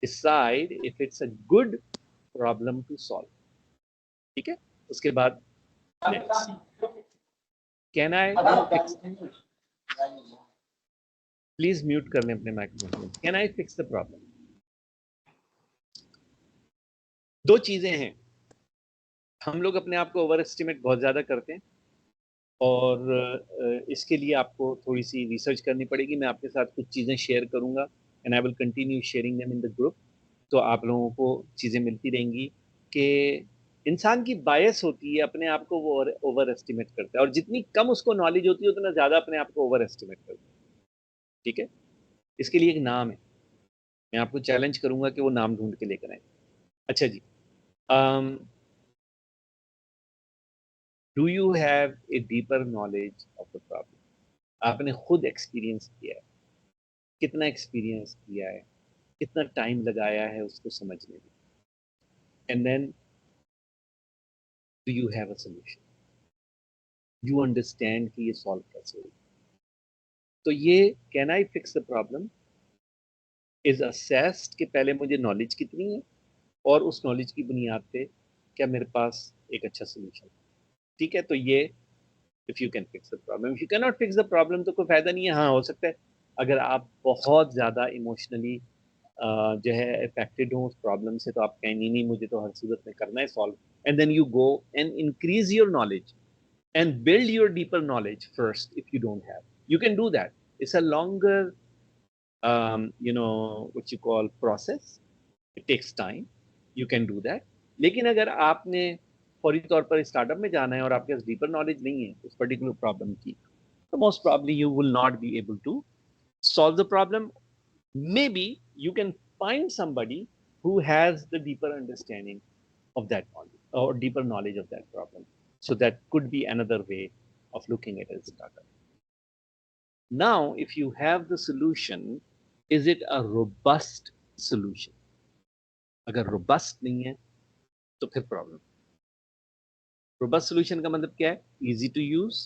Speaker 1: decide if it's a good problem to solve. ठीक है, उसके बाद next, can I fix, please mute कर लें अपने microphone. Can I fix the problem? दो चीजें हैं, हम लोग अपने आप को ओवर एस्टिमेट बहुत ज्यादा करते हैं, और इसके लिए आपको थोड़ी सी रिसर्च करनी पड़ेगी। मैं आपके साथ कुछ चीज़ें शेयर करूंगा, and I will continue sharing them in the group. तो आप लोगों को चीज़ें मिलती रहेंगी कि इंसान की बायस होती है, अपने आप को वो ओवर एस्टिमेट करता है, और जितनी कम उसको नॉलेज होती है उतना ज़्यादा अपने आप को ओवर एस्टिमेट करता है। ठीक है, इसके लिए एक नाम है, मैं आपको चैलेंज करूंगा कि वो नाम ढूंढ के लेकर आए। अच्छा जी, do you have a deeper knowledge of the problem? आपने खुद एक्सपीरियंस किया है? कितना एक्सपीरियंस किया है, कितना टाइम लगाया है उसको समझने में? And then, do you have a solution? You understand कि ये सॉल्व कैसे होगी? तो ये can I fix the problem is assessed कि पहले मुझे नॉलेज कितनी है, और उस नॉलेज की बुनियाद पे क्या मेरे पास एक अच्छा सोल्यूशन है। ठीक है, तो ये if you can fix the problem. If you can not fix the problem तो कोई फायदा नहीं है। हाँ, हो सकता है अगर आप बहुत ज़्यादा इमोशनली जो है अफेक्टेड हो उस प्रॉब्लम से, तो आप कहें नहीं नहीं मुझे तो हर सूरत में करना है solve, and then you go and increase your knowledge and build your deeper knowledge first. If you don't have, you can do that. It's a longer what you call process. It takes time. You can do that. लेकिन अगर आपने फौरी तौर पर startup में जाना है और आपके पास डीपर नॉलेज नहीं है उस पर्टिकुलर प्रॉब्लम की, तो most probably you will not be able to solve the problem. Maybe you can find somebody who has the deeper understanding of that knowledge or deeper knowledge of that problem. So that could be another way of looking at a startup. Now, if you have the solution, is it a robust solution? अगर robust नहीं है तो फिर problem. Robust solution का मतलब क्या है? Easy to use.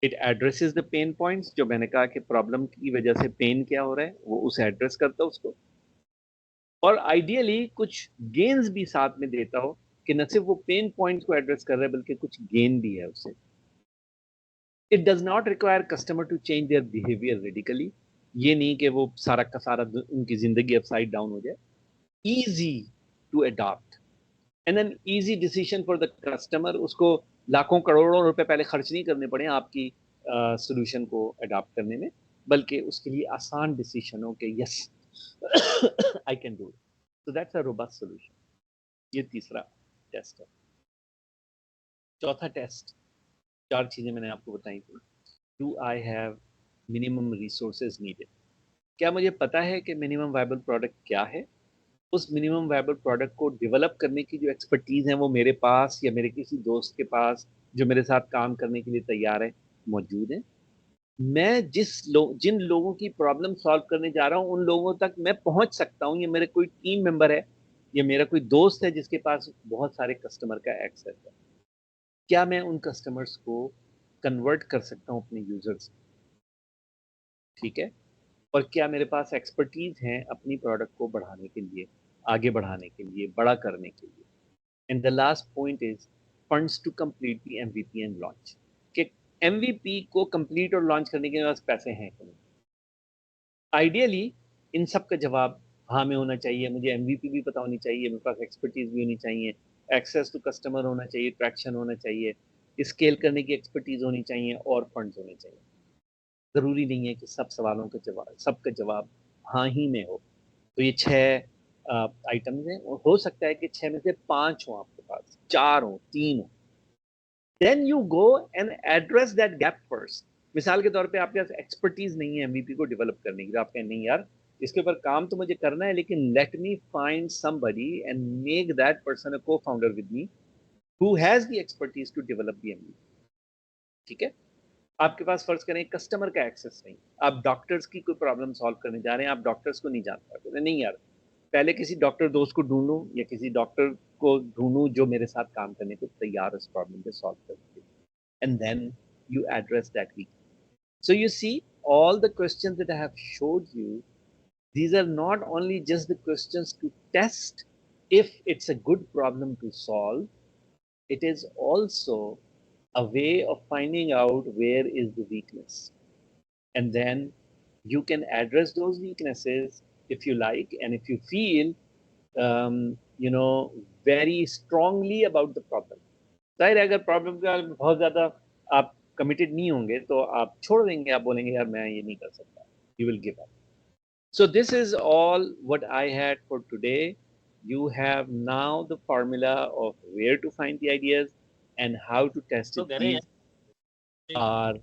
Speaker 1: It addresses the pain points, जो मैंने कहा कि प्रॉब्लम की वजह से पेन क्या हो रहा है वो उसे एड्रेस करता है उसको, और आइडियली कुछ गेन्स भी साथ में देता हो कि न सिर्फ वो पेन पॉइंट्स को एड्रेस कर रहा है बल्कि कुछ गेन भी है उससे। It does not require customer to change their behaviour radically. ये नहीं कि वो सारा का सारा उनकी जिंदगी अपसाइड डाउन हो जाए। Easy to adopt, and an easy decision for the customer. उसको लाखों करोड़ों रुपए पहले खर्च नहीं करने पड़े आपकी सोल्यूशन को अडॉप्ट करने में, बल्कि उसके लिए आसान डिसीजन हो कि yes I can do it. So that's a robust solution. ये तीसरा टेस्ट है। चौथा टेस्ट, 4 चीजें मैंने आपको बताई थी। Do I have minimum resources needed. क्या मुझे पता है कि मिनिमम वायबल प्रोडक्ट क्या है? उस मिनिमम वायबल प्रोडक्ट को डेवलप करने की जो एक्सपर्टीज़ है वो मेरे पास या मेरे किसी दोस्त के पास जो मेरे साथ काम करने के लिए तैयार है, मौजूद है। मैं जिन लोगों की प्रॉब्लम सॉल्व करने जा रहा हूँ उन लोगों तक मैं पहुंच सकता हूँ, या मेरे कोई टीम मेंबर है या मेरा कोई दोस्त है जिसके पास बहुत सारे कस्टमर का एक्सेस है, क्या मैं उन कस्टमर्स को कन्वर्ट कर सकता हूँ अपने यूजर्स? ठीक है। और क्या मेरे पास एक्सपर्टीज है अपनी प्रोडक्ट को बढ़ाने के लिए, आगे बढ़ाने के लिए, बड़ा करने के लिए? And the last point is funds to complete the MVP and launch. कि एमवीपी को कंप्लीट और लॉन्च करने के पास पैसे हैं कि नहीं? आइडियली इन सब का जवाब हाँ में होना चाहिए। मुझे एमवीपी भी पता होनी चाहिए, मेरे पास एक्सपर्टीज भी होनी चाहिए, एक्सेस टू कस्टमर होना चाहिए, ट्रैक्शन होना चाहिए, स्केल करने की एक्सपर्टीज होनी चाहिए और फंड्स होने चाहिए। ज़रूरी नहीं है कि सब सवालों का जवाब, सबका जवाब हाँ ही में हो। तो ये 6 आइटम्स हैं, और हो सकता है कि 6 में से 5 हो आपके पास, 4 हो, 3 हो। Then you go and address that gap first. मिसाल के तौर पे आपके पास एक्सपर्टीज नहीं है एमवीपी को डेवलप करने की, तो आप कहें नहीं यार, इसके ऊपर काम तो मुझे करना है, लेकिन let me find somebody and make that person a cofounder with me who has the expertise to develop the MVP. ठीक है। आपके पास फर्ज करें कस्टमर का एक्सेस नहीं, आप डॉक्टर्स की कोई प्रॉब्लम सॉल्व करने जा रहे हैं, आप डॉक्टर्स को नहीं जान पाते, नहीं यार, पहले किसी डॉक्टर दोस्त को ढूंढूं या किसी डॉक्टर को ढूंढूं जो मेरे साथ काम करने को तैयार है उस प्रॉब्लम को सॉल्व करने के लिए, and then you address that weakness. So you see, all the questions that I have showed you, these are not only just the questions to test if it's a good problem to solve, it is also a way of finding out where is the weakness. And then you can address those weaknesses if you like, and if you feel, you know, very strongly about the problem. जाहिर है अगर problem का बहुत ज़्यादा आप committed नहीं होंगे तो आप छोड़ देंगे, आप बोलेंगे यार मैं ये नहीं कर सकता, you will give up. So this is all what I had for today. You have now the formula of where to find the ideas and how to test it. These are,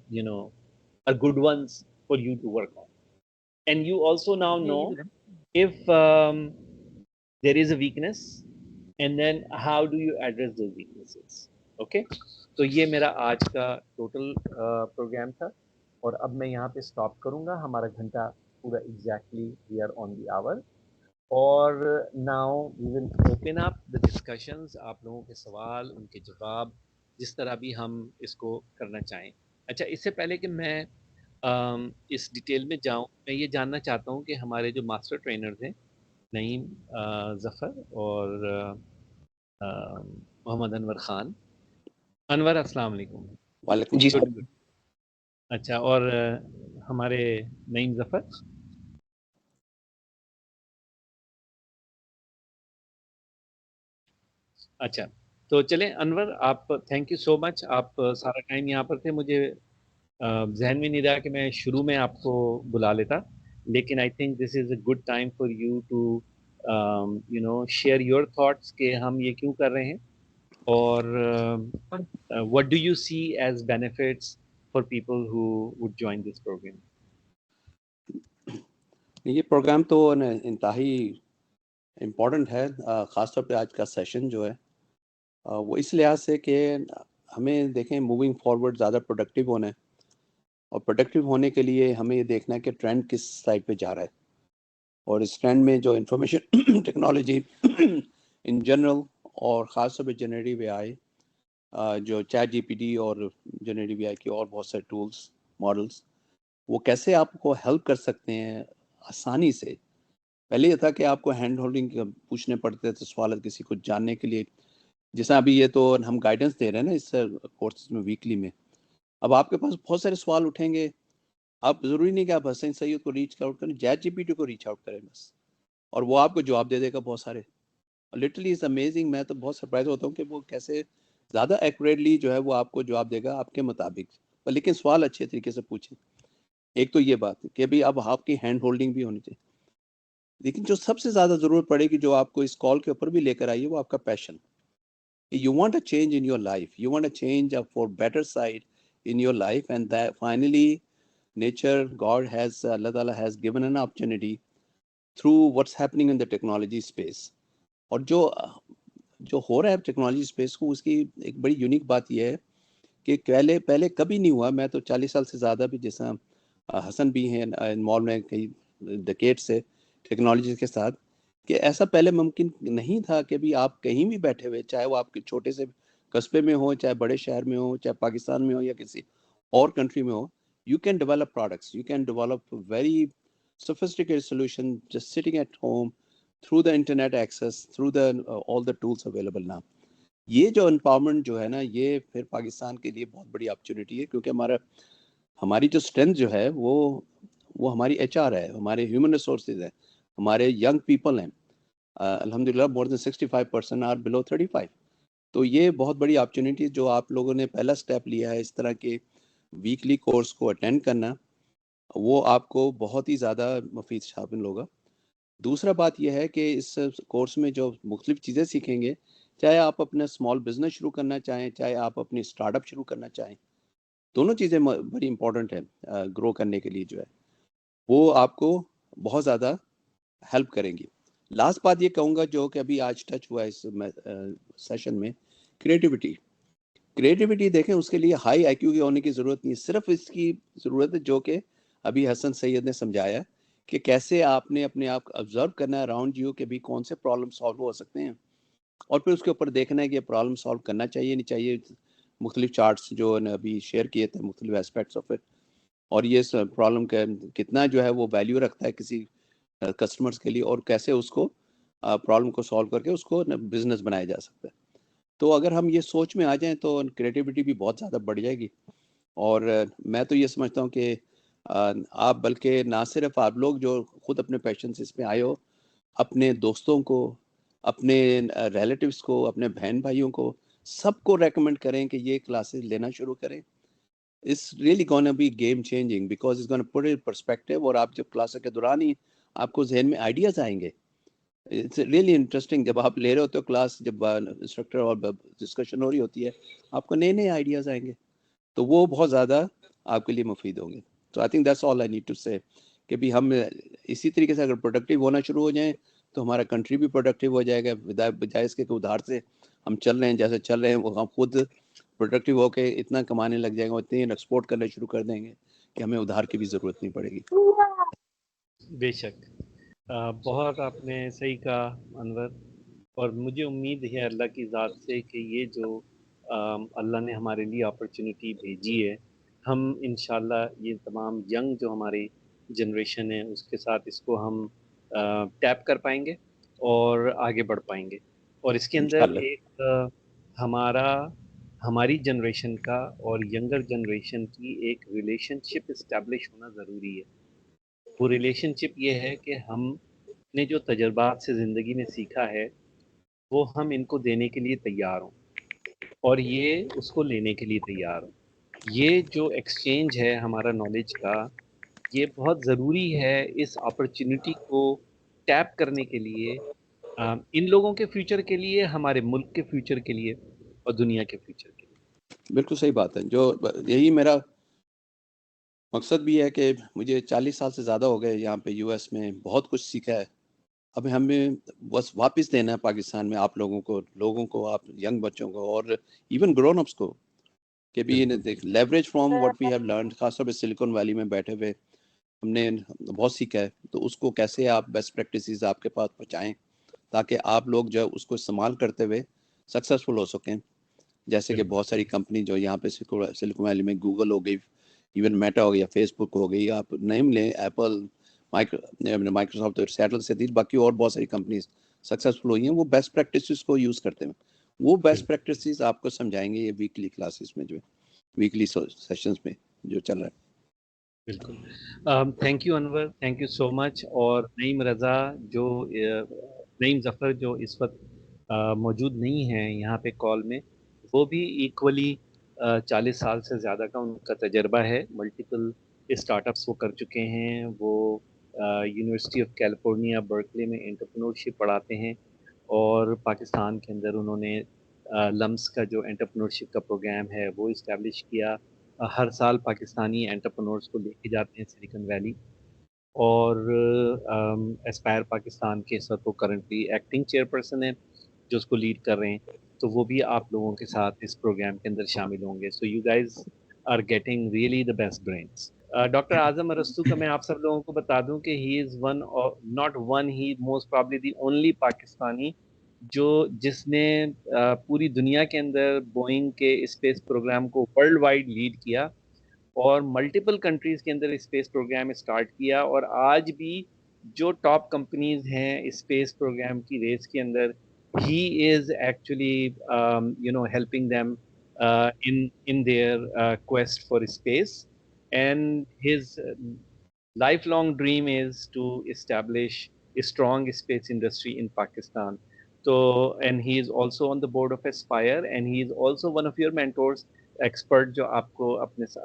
Speaker 1: you know, are good ones for you to work on. And you also now know if there is a weakness, and then how do you address those weaknesses. Okay, तो ये मेरा आज का total programme था, और अब मैं यहाँ पे स्टॉप करूँगा। हमारा घंटा पूरा exactly we are on the hour, और now we will open up the discussions. आप लोगों के सवाल, उनके जवाब, जिस तरह भी हम इसको करना चाहें। अच्छा, इससे पहले कि मैं इस डिटेल में जाऊं, मैं ये जानना चाहता हूं कि हमारे जो मास्टर ट्रेनर्स हैं, नईम, ज़फ़र और मोहम्मद अनवर ख़ान। अनवर, अस्सलाम वालेकुम।
Speaker 3: वालेकुम
Speaker 2: जी
Speaker 3: सलाम।
Speaker 2: सर।
Speaker 1: अच्छा, और हमारे नईम ज़फ़र। अच्छा, तो चलें अनवर, आप थैंक यू सो मच। आप सारा टाइम यहाँ पर थे। मुझे जहन में नहीं रहा कि मैं शुरू में आपको बुला लेता, लेकिन I think this is a good time for you to you know share your thoughts कि हम ये क्यों कर रहे हैं, और what do you see as benefits for people who would join this program?
Speaker 3: ये प्रोग्राम तो इंतहाई इम्पोर्टेंट है, ख़ासतौर पे आज का सेशन जो है वो इस लिहाज से कि हमें देखें मूविंग फॉरवर्ड ज़्यादा प्रोडक्टिव होना है, और प्रोडक्टिव होने के लिए हमें ये देखना है कि ट्रेंड किस साइड पे जा रहा है, और इस ट्रेंड में जो इंफॉर्मेशन टेक्नोलॉजी इन जनरल और ख़ासतौर पे जनरेटिव एआई, जो चैट जीपीटी और जनरेटिव एआई की और बहुत सारे टूल्स मॉडल्स, वो कैसे आपको हेल्प कर सकते हैं आसानी से। पहले ये था कि आपको हैंड होल्डिंग पूछने पड़ते थे सवाल किसी को जानने के लिए, जैसा अभी ये तो हम गाइडेंस दे रहे हैं ना इस कोर्स में वीकली में। अब आपके पास बहुत सारे सवाल उठेंगे, आप ज़रूरी नहीं कि आप हसैन सैयद को रीच आउट करें, चैट जीपीटी को रीच आउट करें बस, और वो आपको जवाब दे देगा बहुत सारे। Literally is amazing. मैं तो बहुत सरप्राइज होता हूँ कि वो कैसे ज़्यादा एक्यूरेटली जो है वो आपको जवाब देगा आपके मुताबिक, पर लेकिन सवाल अच्छे तरीके से पूछें। एक तो ये बात है कि भाई अब आपकी हैंड होल्डिंग भी होनी चाहिए, लेकिन जो सबसे ज़्यादा ज़रूरत पड़ेगी जो आपको इस कॉल के ऊपर भी लेकर आई है, वो आपका passion. You want a change in your life, you want a change for better side in your life, and that finally nature, God has, Allah Ta'ala has given an opportunity through what's happening in the technology space. और जो हो रहा है technology space को, उसकी एक बड़ी unique बात यह है कि पहले पहले कभी नहीं हुआ। मैं तो 40 साल से ज़्यादा भी, जैसा हसन भी हैं इन्वॉल्व में कई डेकेड से टेक्नोलॉजी के साथ, कि ऐसा पहले मुमकिन नहीं था कि भी आप कहीं भी बैठे हुए, चाहे वो आपके छोटे से कस्बे में हो, चाहे बड़े शहर में हो, चाहे पाकिस्तान में हो या किसी और कंट्री में हो, you can develop products, you can develop very sophisticated solution just sitting at home through the internet access, through the all the tools available now. ये जो empowerment जो है ना, ये फिर पाकिस्तान के लिए बहुत बड़ी अपॉर्चुनिटी है, क्योंकि हमारी जो स्ट्रेंथ जो है वो हमारी HR है, हमारे ह्यूमन रिसोर्सेज है, हमारे यंग पीपल हैं। अल्हम्दुलिल्लाह मोर देन 65% आर बिलो 35। तो ये बहुत बड़ी अपॉर्चुनिटी जो आप लोगों ने पहला स्टेप लिया है इस तरह के वीकली कोर्स को अटेंड करना, वो आपको बहुत ही ज़्यादा मुफीद शामिल होगा। दूसरा बात यह है कि इस कोर्स में जो मुख्तलिफ चीज़ें सीखेंगे, चाहे आप अपना स्मॉल बिजनेस शुरू करना चाहें, चाहे आप अपनी स्टार्टअप शुरू करना चाहें, दोनों चीज़ें बड़ी इंपॉर्टेंट है ग्रो करने के लिए जो है, वो आपको बहुत ज़्यादा हेल्प करेंगी। लास्ट बात ये कहूँगा जो कि अभी आज टच हुआ है इस सेशन में, क्रिएटिविटी देखें, उसके लिए हाई IQ की होने की ज़रूरत नहीं है, सिर्फ इसकी ज़रूरत है जो कि अभी हसन सैयद ने समझाया कि कैसे आपने अपने आप को ऑब्जर्व करना है अराउंड यू कि भी कौन से प्रॉब्लम सॉल्व हो सकते हैं, और फिर उसके ऊपर देखना है कि प्रॉब्लम सॉल्व करना चाहिए नहीं चाहिए। मुख्तलिफ चार्ट्स जो ने अभी शेयर किए थे, मुख्तलिफ एस्पेक्ट्स ऑफ इट, और ये प्रॉब्लम का कितना जो है वो वैल्यू रखता है किसी कस्टमर्स के लिए, और कैसे उसको प्रॉब्लम को सॉल्व करके उसको बिजनेस बनाया जा सकता है। तो अगर हम ये सोच में आ जाएं तो क्रिएटिविटी भी बहुत ज़्यादा बढ़ जाएगी। और मैं तो ये समझता हूँ कि आप बल्कि ना सिर्फ आप लोग जो खुद अपने पैशन से इसमें आए हो, अपने दोस्तों को, अपने रिलेटिव्स को, अपने बहन भाइयों को, सबको रेकमेंड करें कि ये क्लासेस लेना शुरू करें। It's really gonna be game changing because it's gonna put it perspective, और आप जब क्लास के दौरान ही आपको जहन में आइडियाज़ आएंगे। इट्स रियली इंटरेस्टिंग, जब आप ले रहे होते हो क्लास, जब इंस्ट्रक्टर और डिस्कशन हो रही होती है, आपको नए नए आइडियाज़ आएंगे, तो वो बहुत ज़्यादा आपके लिए मुफीद होंगे। तो I think that's all I need to say, कि भी हम इसी तरीके से अगर प्रोडक्टिव होना शुरू हो जाएं तो हमारा कंट्री भी प्रोडक्टिव हो जाएगा। बजाय इसके कि उधार से हम चल रहे हैं जैसे चल रहे हैं, वो हम खुद प्रोडक्टिव होके इतना कमाने लग जाएंगे और इतनी एक्सपोर्ट करना शुरू कर देंगे कि हमें उधार की भी ज़रूरत नहीं पड़ेगी।
Speaker 1: बेशक बहुत आपने सही कहा अनवर, और मुझे उम्मीद है अल्लाह की ज़ात से कि ये जो अल्लाह ने हमारे लिए अपॉर्चुनिटी भेजी है, हम इंशाल्लाह ये तमाम यंग जो हमारी जनरेशन है उसके साथ इसको हम टैप कर पाएंगे और आगे बढ़ पाएंगे। और इसके अंदर
Speaker 3: इंशाल्लाह।
Speaker 1: एक हमारा हमारी जनरेशन का और यंगर जनरेशन की एक रिलेशनशिप इस्टेब्लिश होना ज़रूरी है। वो रिलेशनशिप ये है कि हमने जो तजर्बात से ज़िंदगी में सीखा है वो हम इनको देने के लिए तैयार हों, और ये उसको लेने के लिए तैयार हों। ये जो एक्सचेंज है हमारा नॉलेज का, ये बहुत ज़रूरी है इस अपॉर्चुनिटी को टैप करने के लिए, इन लोगों के फ्यूचर के लिए, हमारे मुल्क के फ्यूचर के लिए और दुनिया के फ्यूचर के लिए।
Speaker 3: बिल्कुल सही बात है। जो यही मेरा मकसद भी है कि मुझे 40 साल से ज़्यादा हो गए यहाँ पे US में, बहुत कुछ सीखा है। अब हमें बस वापस देना है पाकिस्तान में आप लोगों को, आप यंग बच्चों को और इवन ग्रोन अप्स को, कि भी
Speaker 1: बिल्कुल
Speaker 3: देख leverage from what we have learned. खासतौर पे सिलिकॉन वैली में बैठे हुए हमने बहुत सीखा है, तो उसको कैसे आप बेस्ट प्रैक्टिसेस आपके पास पहुँचाएँ ताकि आप लोग जो है उसको इस्तेमाल करते हुए सक्सेसफुल हो सकें। जैसे कि
Speaker 1: बिल्कुल
Speaker 3: बहुत सारी कंपनी जो यहाँ पे सिलिकॉन वैली में, गूगल हो गई, इवन मेटा हो गया, फेसबुक हो गई, आप नेम लें, एप्पल, माइक्रोसॉफ्ट तो सेटल से थी, बाकी और बहुत सारी कंपनीज सक्सेसफुल हुई हैं, वो बेस्ट प्रैक्टिसेस को यूज़ करते हैं। वो बेस्ट
Speaker 1: बिल्कुल
Speaker 3: प्रैक्टिसेस आपको समझाएंगे ये वीकली क्लासेस में, जो वीकली सेशंस में जो चल रहा है।
Speaker 1: बिल्कुल। Thank you Anwar, thank you so much. और नईम रज़ा जो नईम ज़फ़र जो इस वक्त मौजूद नहीं हैं यहाँ पे कॉल में, वो भी इक्वली 40 साल से ज़्यादा का उनका तजर्बा है। मल्टीपल स्टार्टअप्स वो कर चुके हैं। वो यूनिवर्सिटी ऑफ कैलिफोर्निया बर्कले में एंटरप्रेन्योरशिप पढ़ाते हैं, और पाकिस्तान के अंदर उन्होंने लम्स का जो एंटरप्रेन्योरशिप का प्रोग्राम है वो इस्टेब्लिश किया। हर साल पाकिस्तानी एंटरप्रेन्योर्स को लेके जाते हैं सिलिकॉन वैली। और एस्पायर पाकिस्तान के सर तो करंटली एक्टिंग चेयरपर्सन है जो उसको लीड कर रहे हैं, तो वो भी आप लोगों के साथ इस प्रोग्राम के अंदर शामिल होंगे। So you guys are getting really the best brains. Doctor Azam Arastu का मैं आप सब लोगों को बता दूं कि he is one, not one, he most probably the only Pakistani जो जिसने पूरी दुनिया के अंदर बोइंग के स्पेस प्रोग्राम को वर्ल्ड वाइड लीड किया और मल्टीपल कंट्रीज के अंदर स्पेस प्रोग्राम स्टार्ट किया। और आज भी जो टॉप कंपनीज हैं स्पेस प्रोग्राम की रेस के अंदर, he is actually helping them in their quest for space, and his lifelong dream is to establish a strong space industry in Pakistan. So, and he is also on the board of Aspire, and he is also one of your mentors, expert जो आपको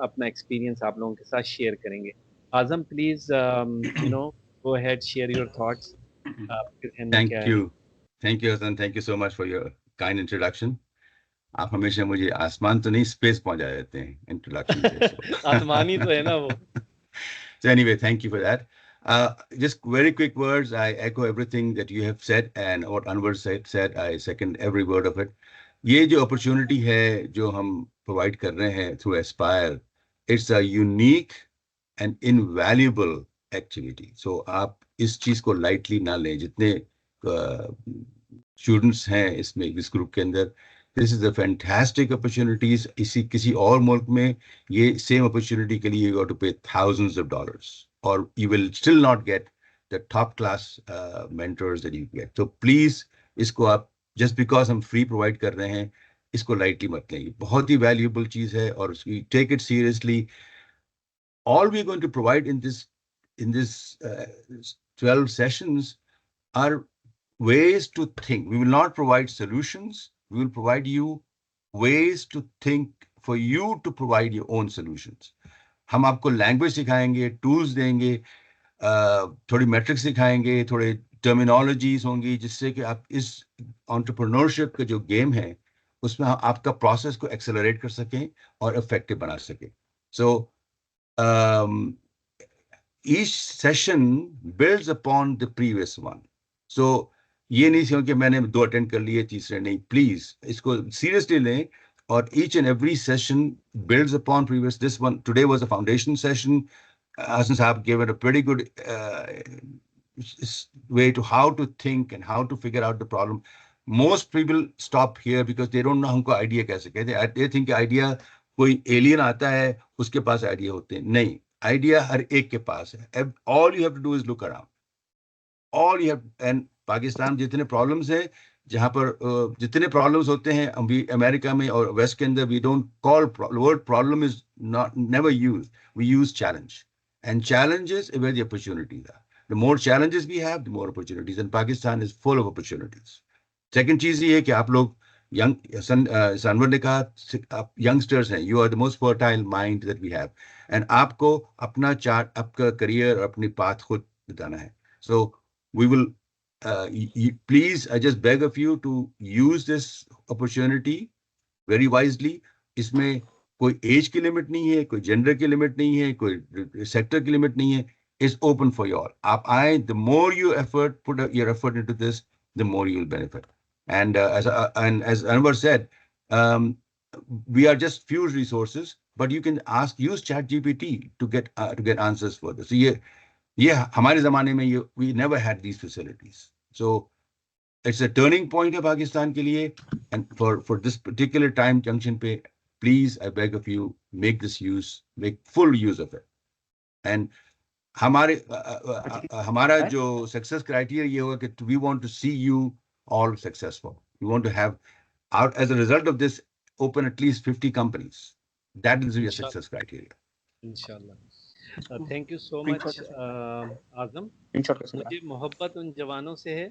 Speaker 1: अपना experience आप लोगों के साथ share करेंगे। आजम, please, go ahead, share your thoughts. आपके ध्यान में क्या है?
Speaker 4: Thank you, Hassan. Thank you so much for your kind introduction. आप हमेशा मुझे आसमान तो नहीं स्पेस पहुंचा देते हैं इंट्रोडक्शन से।
Speaker 1: आसमानी तो है ना वो।
Speaker 4: So anyway, thank you for that. Just very quick words. I echo everything that you have said and what Anwar said. I second every word of it. ये जो अपॉर्चुनिटी है जो हम प्रोवाइड कर रहे हैं through Aspire, it's a unique and invaluable activity. So आप इस चीज को लाइटली ना लें। जितने स्टूडेंट्स हैं इसमें इस ग्रुप के अंदर, this is a fantastic opportunities. किसी और मुल्क में ये सेम अपॉर्चुनिटी के लिए यू गॉट टू पे थाउजेंड्स ऑफ डॉलर्स और you will still not get the top class mentors that you get. तो प्लीज इसको आप जस्ट बिकॉज हम फ्री प्रोवाइड कर रहे हैं इसको लाइटली मत लें। बहुत ही वैल्यूएबल चीज है और take it seriously. All we're going to provide in this 12 sessions are ways to think. We will not provide solutions. We will provide you ways to think for you to provide your own solutions. हम आपको language सिखाएंगे, tools देंगे, थोड़ी matrix सिखाएंगे, थोड़े terminologies होंगी जिससे कि आप इस एंटरप्रेन्योरशिप का जो गेम है उसमें आपका प्रोसेस को एक्सेलरेट कर सकें और इफेक्टिव बना सकें। सो each session builds upon the previous one. So ये नहीं समझ कि मैंने 2 अटेंड कर लिए तीसरे नहीं। प्लीज इसको सीरियसली लें और each and every session builds upon previous. This one today was a foundation session. Hassan Sahab gave it a pretty good way to how to think and how to figure out the problem. Most people stop here because they don't know हमको idea कैसे कहते। They think idea कोई alien आता है उसके पास idea होते हैं। नहीं, आइडिया हर एक के पास है। All you have to do is look around. All you have, and Pakistan जितने प्रॉब्लम्स हैं, जहां पर जितने प्रॉब्लम्स होते हैं अभी अमेरिका में और वेस्ट के अंदर, we don't call word problem, is not never use, we use challenge, and challenges is where the opportunities are. The more challenges we have, the more opportunities, and Pakistan is full of opportunities. Second चीज ये है कि आप लोग young, Anwar ने कहा आप youngsters हैं, you are the most fertile mind that we have, and आपको अपना चार्ट, आपका करियर, अपनी पाथ खुद बताना है। So we will please, I just beg of you to use this opportunity very wisely. इसमें कोई एज की लिमिट नहीं है, कोई जेंडर की लिमिट नहीं है, कोई सेक्टर की लिमिट नहीं है। It's open for you all. आप आए, the more you effort put your effort into this, the more you will benefit. And as Anwar said, we are just few resources, but you can use ChatGPT to get answers for this. So ये हमारे ज़माने में we never had these facilities. So it's a turning point है पाकिस्तान के लिए, and for this particular time junction पे, please, I beg of you, make full use of it. And हमारा जो सक्सेस क्राइटेरिया ये होगा कि we want to see you all successful. We want to have out as a result of this open at least 50 companies. That is your success criteria.
Speaker 1: इंशाल्लाह। Thank you so much आजम। मुझे मोहब्बत उन जवानों से है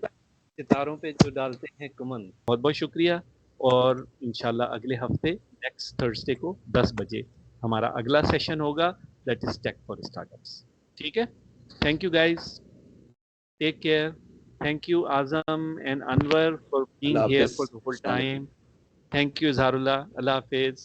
Speaker 1: सितारों पे जो डालते हैं कुमन। बहुत बहुत शुक्रिया। और इंशाल्लाह अगले हफ्ते नेक्स्ट थर्सडे को 10 बजे हमारा अगला सेशन होगा, that is tech for startups. ठीक है, thank you guys, take care. Thank you Azam and Anwar for being here for the whole time. Thank you Zarullah, Allah Hafiz.